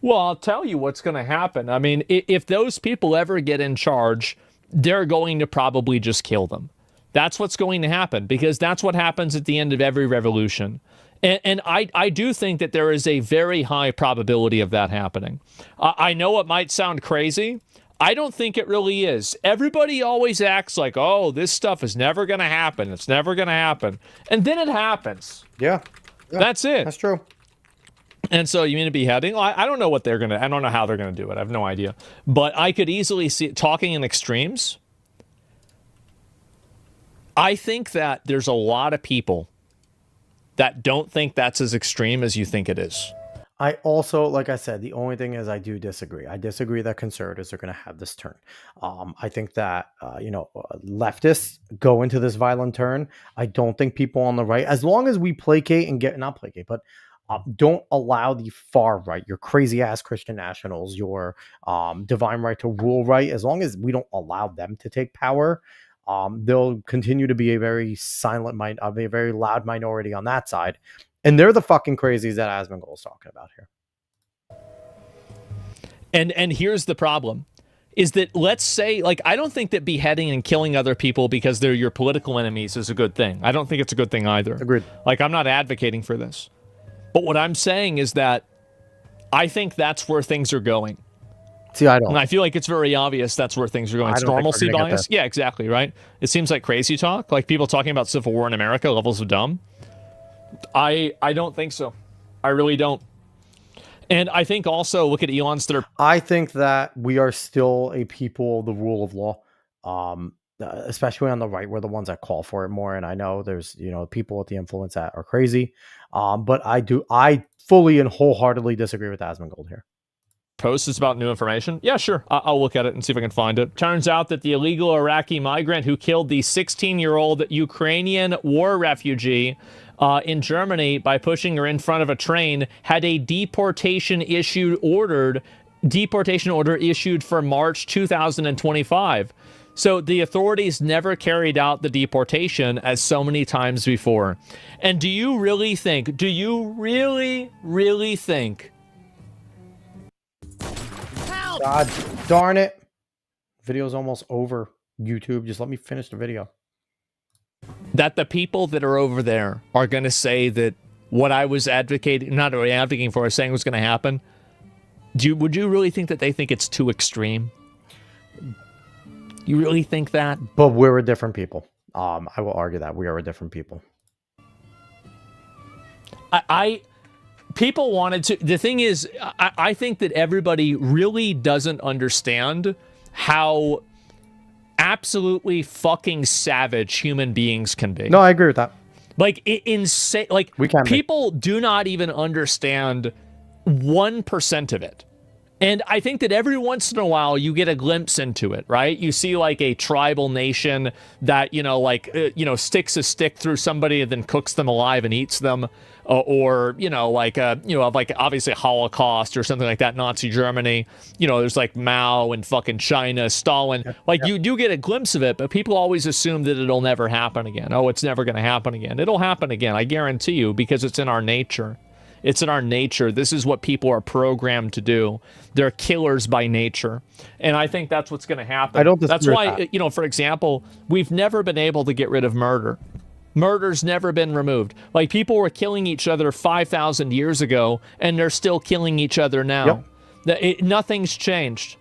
Well, I'll tell you what's going to happen. I mean, if those people ever get in charge, they're going to probably just kill them. That's what's going to happen, because that's what happens at the end of every revolution. And I do think that there is a very high probability of that happening. I know it might sound crazy. I don't think it really is. Everybody always acts like, oh, this stuff is never going to happen. It's never going to happen. And then it happens. Yeah. That's it. That's true. And so you mean a beheading? Well, I don't know what they're gonna. I don't know how they're gonna do it. I have no idea. But I could easily see talking in extremes. I think that there's a lot of people that don't think that's as extreme as you think it is. I also, like I said, the only thing is I do disagree. I disagree that conservatives are going to have this turn. I think that, leftists go into this violent turn. I don't think people on the right, as long as we placate and not placate, but don't allow the far right, your crazy ass Christian nationals, your divine right to rule right, as long as we don't allow them to take power, they'll continue to be a very a very loud minority on that side. And they're the fucking crazies that Asmongold is talking about here. And here's the problem, is that, let's say, like, I don't think that beheading and killing other people because they're your political enemies is a good thing. I don't think it's a good thing either. Agreed. Like, I'm not advocating for this. But what I'm saying is that I think that's where things are going. See, I don't. And I feel like it's very obvious that's where things are going. It's normalcy bias. Yeah, exactly, right? It seems like crazy talk, like people talking about civil war in America, levels of dumb. I don't think so. I really don't. And I think also, look at Elon's I think that we are still a people of the rule of law, especially on the right. We're the ones that call for it more. And I know there's, people with the influence that are crazy. But I fully and wholeheartedly disagree with Asmongold here. Post is about new information. Yeah, sure. I'll look at it and see if I can find it. Turns out that the illegal Iraqi migrant who killed the 16-year-old Ukrainian war refugee in Germany by pushing her in front of a train had a deportation order issued for March 2025. So the authorities never carried out the deportation as so many times before. And do you really think God darn it. Video's almost over. YouTube, just let me finish the video. That the people that are over there are going to say that what I was not really advocating for, I was saying was going to happen? Would you really think that they think it's too extreme? You really think that? But we're a different people. I will argue that we are a different people. People wanted to. The thing is, I think that everybody really doesn't understand how absolutely fucking savage human beings can be. No, I agree with that. Like, insane. Like, people do not even understand 1% of it. And I think that every once in a while you get a glimpse into it, right? You see like a tribal nation that, sticks a stick through somebody and then cooks them alive and eats them. Or obviously Holocaust or something like that, Nazi Germany. There's like Mao and fucking China, Stalin. You do get a glimpse of it, but people always assume that it'll never happen again. Oh, it's never going to happen again. It'll happen again, I guarantee you, because it's in our nature. It's in our nature. This is what people are programmed to do. They're killers by nature. And I think that's what's going to happen. I don't disagree That's why, with that. For example, we've never been able to get rid of murder. Murder's never been removed. Like, people were killing each other 5,000 years ago, and they're still killing each other now. Yep. Nothing's changed.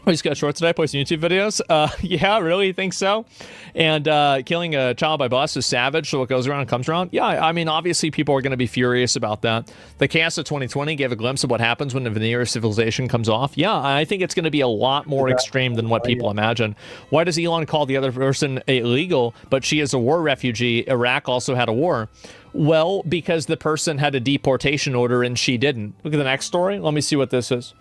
Oh, he's got short today, posting YouTube videos. Yeah, really? You think so? And killing a child by bus is savage, so what goes around comes around? Yeah, I mean, obviously people are going to be furious about that. The chaos of 2020 gave a glimpse of what happens when the veneer of civilization comes off. Yeah, I think it's going to be a lot more extreme than what people imagine. Why does Elon call the other person illegal, but she is a war refugee? Iraq also had a war. Well, because the person had a deportation order and she didn't. Look at the next story. Let me see what this is.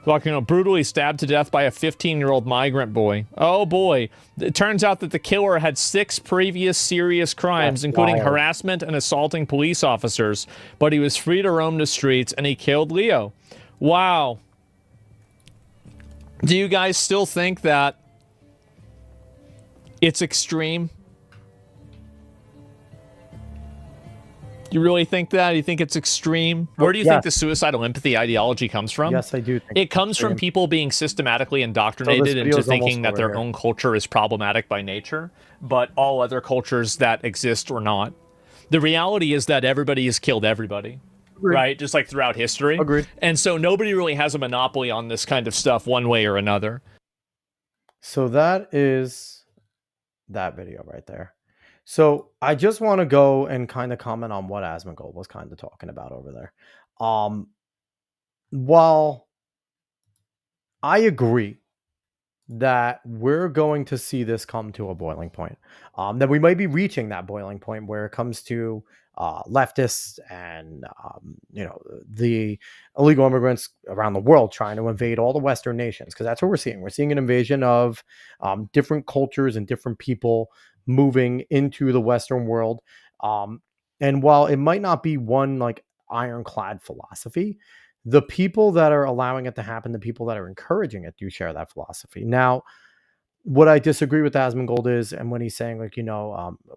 Talking brutally stabbed to death by a 15-year-old migrant boy. Oh boy. It turns out that the killer had 6 previous serious crimes, including harassment and assaulting police officers. But he was free to roam the streets and he killed Leo. Wow. Do you guys still think that it's extreme? You really think that? You think it's extreme? Where do you think the suicidal empathy ideology comes from? Yes, I do. It comes from people being systematically indoctrinated into thinking that their own culture is problematic by nature, but all other cultures that exist are not. The reality is that everybody has killed everybody, right? Just like throughout history. Agreed. And so nobody really has a monopoly on this kind of stuff one way or another. So that is that video right there. So I just want to go and kind of comment on what Asmongold was kind of talking about over there. Um, while I agree that we're going to see this come to a boiling point, that we might be reaching that boiling point where it comes to leftists and the illegal immigrants around the world trying to invade all the Western nations, because that's what we're seeing. We're seeing an invasion of different cultures and different people moving into the Western world. And while it might not be one like ironclad philosophy, the people that are allowing it to happen, the people that are encouraging it, do share that philosophy. Now, what I disagree with Asmongold is, and when he's saying, like,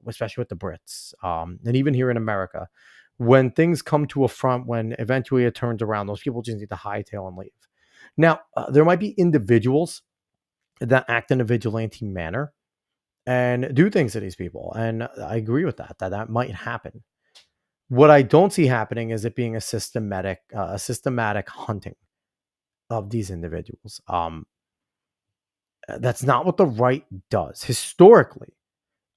especially with the Brits, and even here in America, when things come to a front, when eventually it turns around, those people just need to hightail and leave. Now, there might be individuals that act in a vigilante manner and do things to these people, and I agree with that might happen. What I don't see happening is it being a systematic hunting of these individuals. That's not what the right does historically.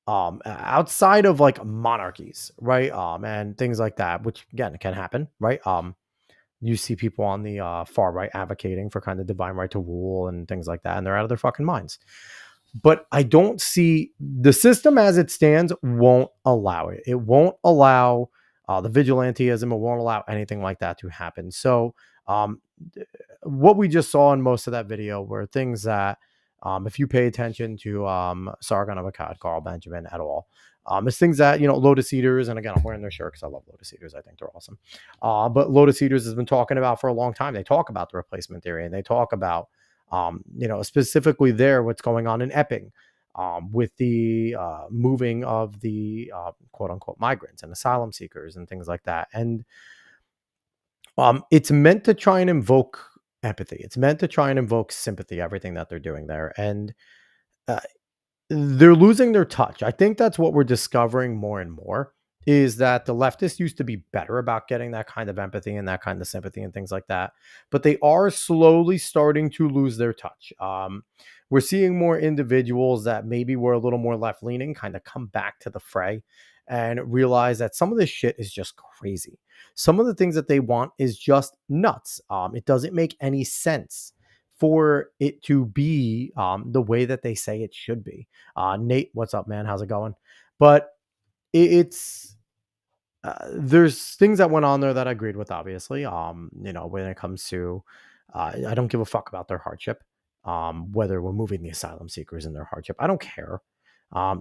Outside of like monarchies, right? And things like that, which again can happen, right? You see people on the far right advocating for kind of divine right to rule and things like that, and they're out of their fucking minds. But I don't see the system as it stands won't allow it. It won't allow the vigilantism. It won't allow anything like that to happen. So what we just saw in most of that video were things that, if you pay attention to Sargon of Akkad, Carl Benjamin et al., it's things that, Lotus Eaters, and again, I'm wearing their shirt because I love Lotus Eaters. I think they're awesome. But Lotus Eaters has been talking about for a long time. They talk about the replacement theory, and they talk about, specifically there, what's going on in Epping, with the moving of the quote unquote migrants and asylum seekers and things like that. And it's meant to try and invoke empathy. It's meant to try and invoke sympathy, everything that they're doing there. And uh, they're losing their touch. I think that's what we're discovering more and more, is that the leftists used to be better about getting that kind of empathy and that kind of sympathy and things like that. But they are slowly starting to lose their touch. We're seeing more individuals that maybe were a little more left leaning kind of come back to the fray and realize that some of this shit is just crazy. Some of the things that they want is just nuts. It doesn't make any sense for it to be the way that they say it should be. Nate, what's up, man? How's it going? But it's there's things that went on there that I agreed with, obviously. When it comes to, I don't give a fuck about their hardship. Whether we're moving the asylum seekers in their hardship, I don't care.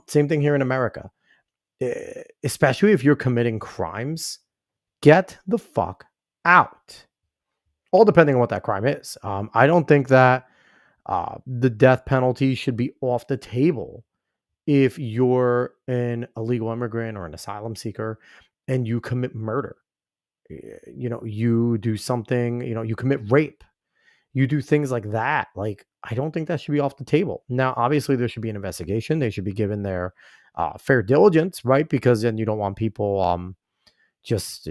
Same thing here in America. Especially if you're committing crimes, get the fuck out. All depending on what that crime is. I don't think that the death penalty should be off the table if you're an illegal immigrant or an asylum seeker and you commit murder. You do something, you commit rape, you do things like that. Like, I don't think that should be off the table. Now, obviously, there should be an investigation. They should be given their fair diligence, right? Because then you don't want people just,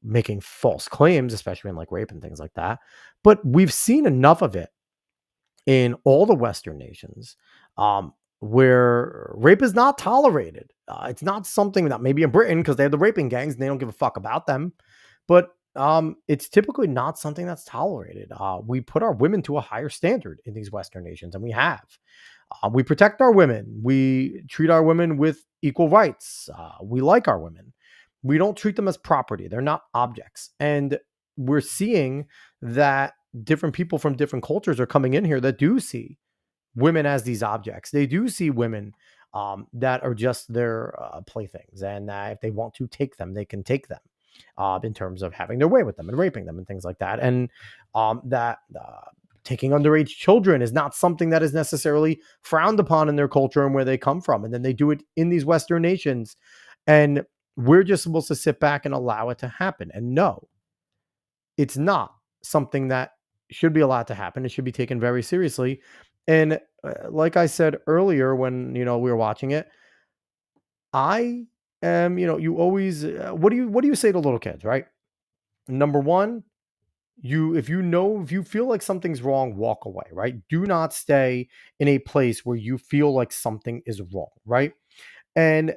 making false claims, especially in like rape and things like that. But we've seen enough of it in all the Western nations, where rape is not tolerated. It's not something that, maybe in Britain, because they have the raping gangs and they don't give a fuck about them, but it's typically not something that's tolerated. We put our women to a higher standard in these Western nations, and we have. We protect our women. We treat our women with equal rights. We like our women. We don't treat them as property. They're not objects. And we're seeing that different people from different cultures are coming in here that do see women as these objects. They do see women that are just their playthings, and if they want to take them, they can take them, in terms of having their way with them and raping them and things like that. And that taking underage children is not something that is necessarily frowned upon in their culture and where they come from. And then they do it in these Western nations, and we're just supposed to sit back and allow it to happen. And no, it's not something that should be allowed to happen. It should be taken very seriously. And like I said earlier, when we were watching it, I am, you always, what do you say to little kids, right? Number one, if you feel like something's wrong, walk away, right? Do not stay in a place where you feel like something is wrong, right? And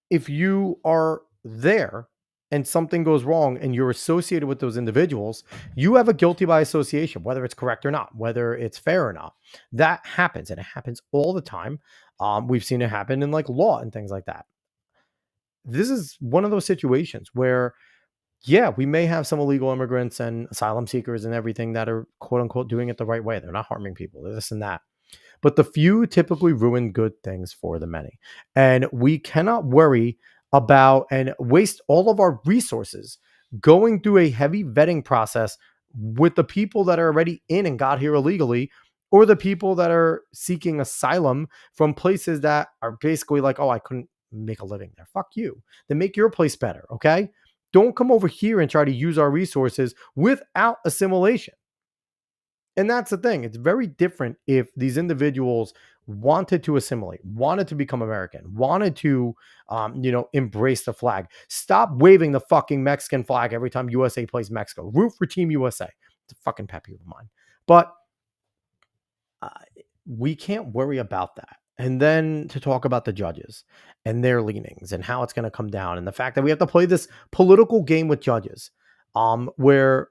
if you are there and something goes wrong and you're associated with those individuals, you have a guilty by association, whether it's correct or not, whether it's fair or not. That happens, and it happens all the time. We've seen it happen in like law and things like that. This is one of those situations where, yeah, we may have some illegal immigrants and asylum seekers and everything that are quote unquote doing it the right way. They're not harming people, they're this and that. But the few typically ruin good things for the many. And we cannot worry about and waste all of our resources going through a heavy vetting process with the people that are already in and got here illegally, or the people that are seeking asylum from places that are basically like, oh, I couldn't make a living there. Fuck you. Then make your place better. Okay. Don't come over here and try to use our resources without assimilation. And that's the thing. It's very different if these individuals wanted to assimilate, wanted to become American, wanted to, embrace the flag. Stop waving the fucking Mexican flag every time USA plays Mexico. Root for Team USA. It's a fucking pet peeve of mine. But we can't worry about that. And then to talk about the judges and their leanings and how it's going to come down, and the fact that we have to play this political game with judges, where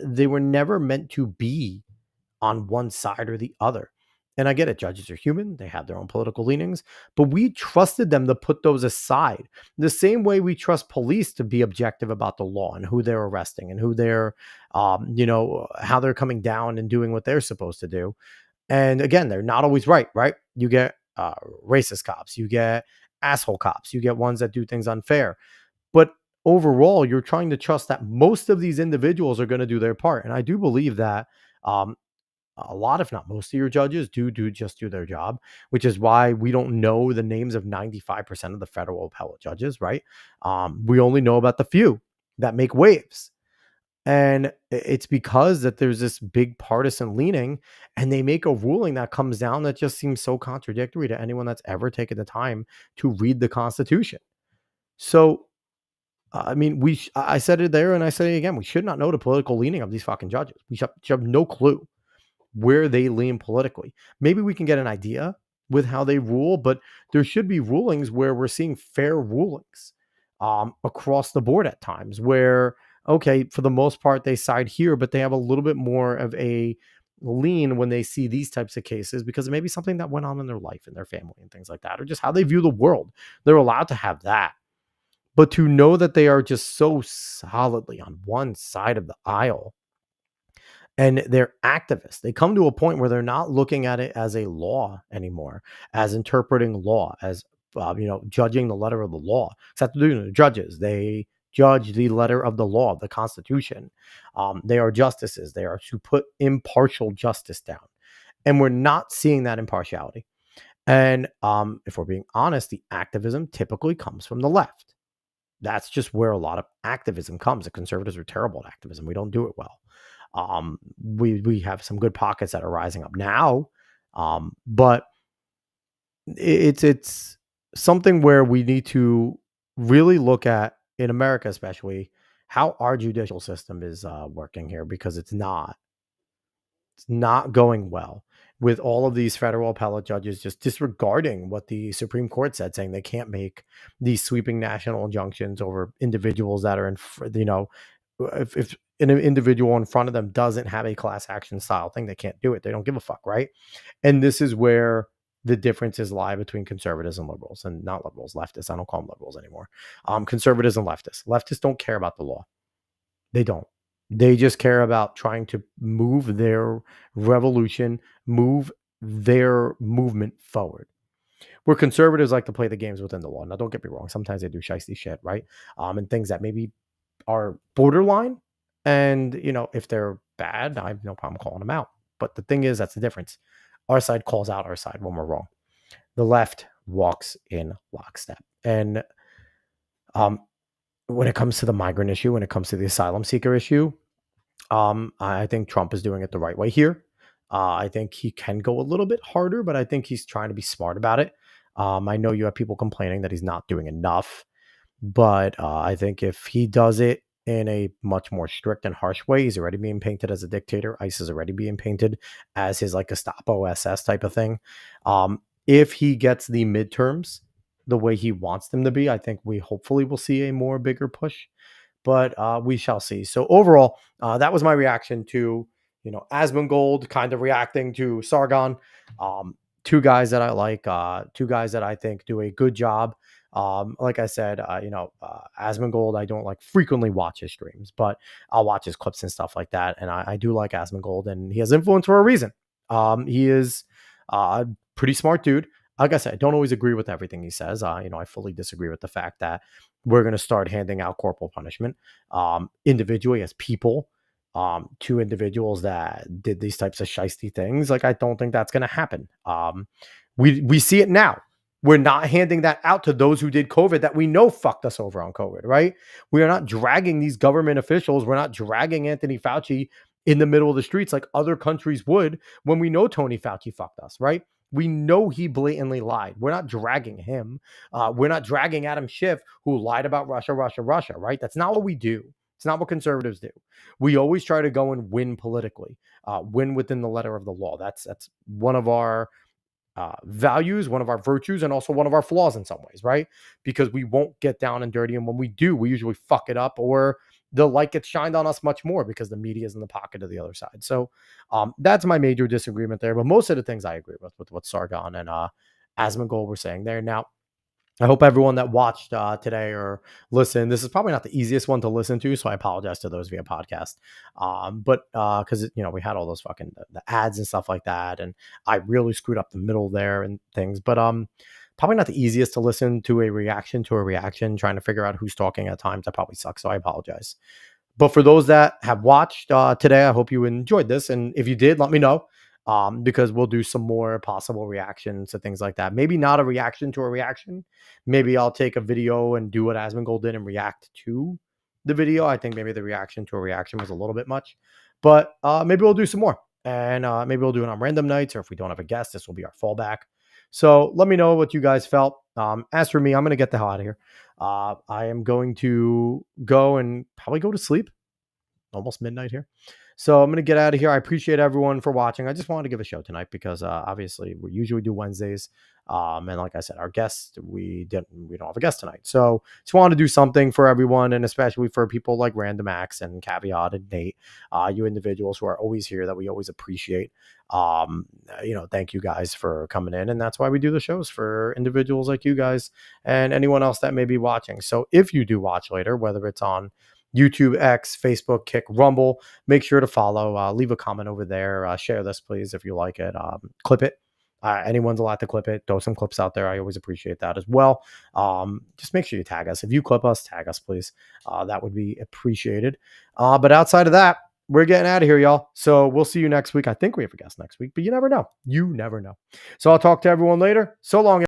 they were never meant to be on one side or the other. And I get it. Judges are human. They have their own political leanings, but we trusted them to put those aside the same way we trust police to be objective about the law and who they're arresting and who they're, how they're coming down and doing what they're supposed to do. And again, they're not always right? You get racist cops, you get asshole cops, you get ones that do things unfair. But overall, you're trying to trust that most of these individuals are going to do their part. And I do believe that a lot, if not most of your judges do just do their job, which is why we don't know the names of 95% of the federal appellate judges, right? We only know about the few that make waves. And it's because that there's this big partisan leaning, and they make a ruling that comes down that just seems so contradictory to anyone that's ever taken the time to read the Constitution. So, I mean, I said it there and I say it again, we should not know the political leaning of these fucking judges. We should have no clue where they lean politically. Maybe we can get an idea with how they rule, but there should be rulings where we're seeing fair rulings across the board at times where, okay, for the most part, they side here, but they have a little bit more of a lean when they see these types of cases because it may be something that went on in their life and their family and things like that, or just how they view the world. They're allowed to have that. But to know that they are just so solidly on one side of the aisle, and they're activists. They come to a point where they're not looking at it as a law anymore, as interpreting law, as judging the letter of the law. Except the judges, they judge the letter of the law, the Constitution. They are justices. They are to put impartial justice down, and we're not seeing that impartiality. And if we're being honest, the activism typically comes from the left. That's just where a lot of activism comes. The conservatives are terrible at activism. We don't do it well. We have some good pockets that are rising up now, but it's something where we need to really look at, in America especially, how our judicial system is working here, because it's not going well with all of these federal appellate judges just disregarding what the Supreme Court said, saying they can't make these sweeping national injunctions over individuals that are if an individual in front of them doesn't have a class action style thing, they can't do it. They don't give a fuck, right? And this is where the differences lie between conservatives and liberals, and not liberals, leftists. I don't call them liberals anymore. Conservatives and leftists. Leftists don't care about the law. They don't. They just care about trying to move their revolution, move their movement forward. Where conservatives like to play the games within the law. Now, don't get me wrong. Sometimes they do shiesty shit, right? And things that maybe are borderline. And, if they're bad, I have no problem calling them out. But the thing is, that's the difference. Our side calls out our side when we're wrong. The left walks in lockstep. And when it comes to the migrant issue, when it comes to the asylum seeker issue, I think Trump is doing it the right way here. I think he can go a little bit harder, but I think he's trying to be smart about it. I know you have people complaining that he's not doing enough, but I think if he does it in a much more strict and harsh way, he's already being painted as a dictator. ICE is already being painted as his like Gestapo SS type of thing. If he gets the midterms the way he wants them to be. I think we hopefully will see a more bigger push, but we shall see. So overall, that was my reaction to, Asmongold kind of reacting to Sargon. Two guys that I like, two guys that I think do a good job. Like I said, Asmongold, I don't like frequently watch his streams, but I'll watch his clips and stuff like that. And I do like Asmongold, and he has influence for a reason. He is a pretty smart dude. Like I said, I don't always agree with everything he says. I fully disagree with the fact that we're going to start handing out corporal punishment individually as people to individuals that did these types of shisty things. Like, I don't think that's going to happen. We see it now. We're not handing that out to those who did COVID that we know fucked us over on COVID, right? We are not dragging these government officials. We're not dragging Anthony Fauci in the middle of the streets like other countries would when we know Tony Fauci fucked us, right? We know he blatantly lied. We're not dragging him. We're not dragging Adam Schiff, who lied about Russia, right? That's not what we do. It's not what conservatives do. We always try to go and win politically, win within the letter of the law. That's one of our values, one of our virtues, and also one of our flaws in some ways, right? Because we won't get down and dirty. And when we do, we usually fuck it up, or the light gets shined on us much more because the media is in the pocket of the other side. So that's my major disagreement there. But most of the things I agree with what Sargon and Asmongold were saying there. Now, I hope everyone that watched today or listened, this is probably not the easiest one to listen to, so I apologize to those via podcast. But because we had all those fucking the ads and stuff like that, and I really screwed up the middle there and things. But probably not the easiest to listen to a reaction, trying to figure out who's talking at times. That probably sucks, so I apologize. But for those that have watched today, I hope you enjoyed this, and if you did, let me know. Because we'll do some more possible reactions to things like that. Maybe not a reaction to a reaction. Maybe I'll take a video and do what Asmongold did and react to the video. I think maybe the reaction to a reaction was a little bit much, but maybe we'll do some more, and maybe we'll do it on random nights, or if we don't have a guest, this will be our fallback. So let me know what you guys felt. As for me, I'm going to get the hell out of here. I am going to go and probably go to sleep. Almost midnight here. So I'm going to get out of here. I appreciate everyone for watching. I just wanted to give a show tonight because obviously we usually do Wednesdays. And like I said, our guest, we don't have a guest tonight. So just wanted to do something for everyone, and especially for people like Random Acts and Caveat and Nate, you individuals who are always here that we always appreciate. Thank you guys for coming in. And that's why we do the shows, for individuals like you guys and anyone else that may be watching. So if you do watch later, whether it's on YouTube, X, Facebook, Kick, Rumble, make sure to follow, leave a comment over there, share this please if you like it, clip it. Anyone's allowed to clip it. Throw some clips out there. I always appreciate that as well. Just make sure you tag us. If you clip us, tag us please. That would be appreciated. But outside of that, we're getting out of here, y'all. So we'll see you next week. I think we have a guest next week, but you never know. So I'll talk to everyone later. So long.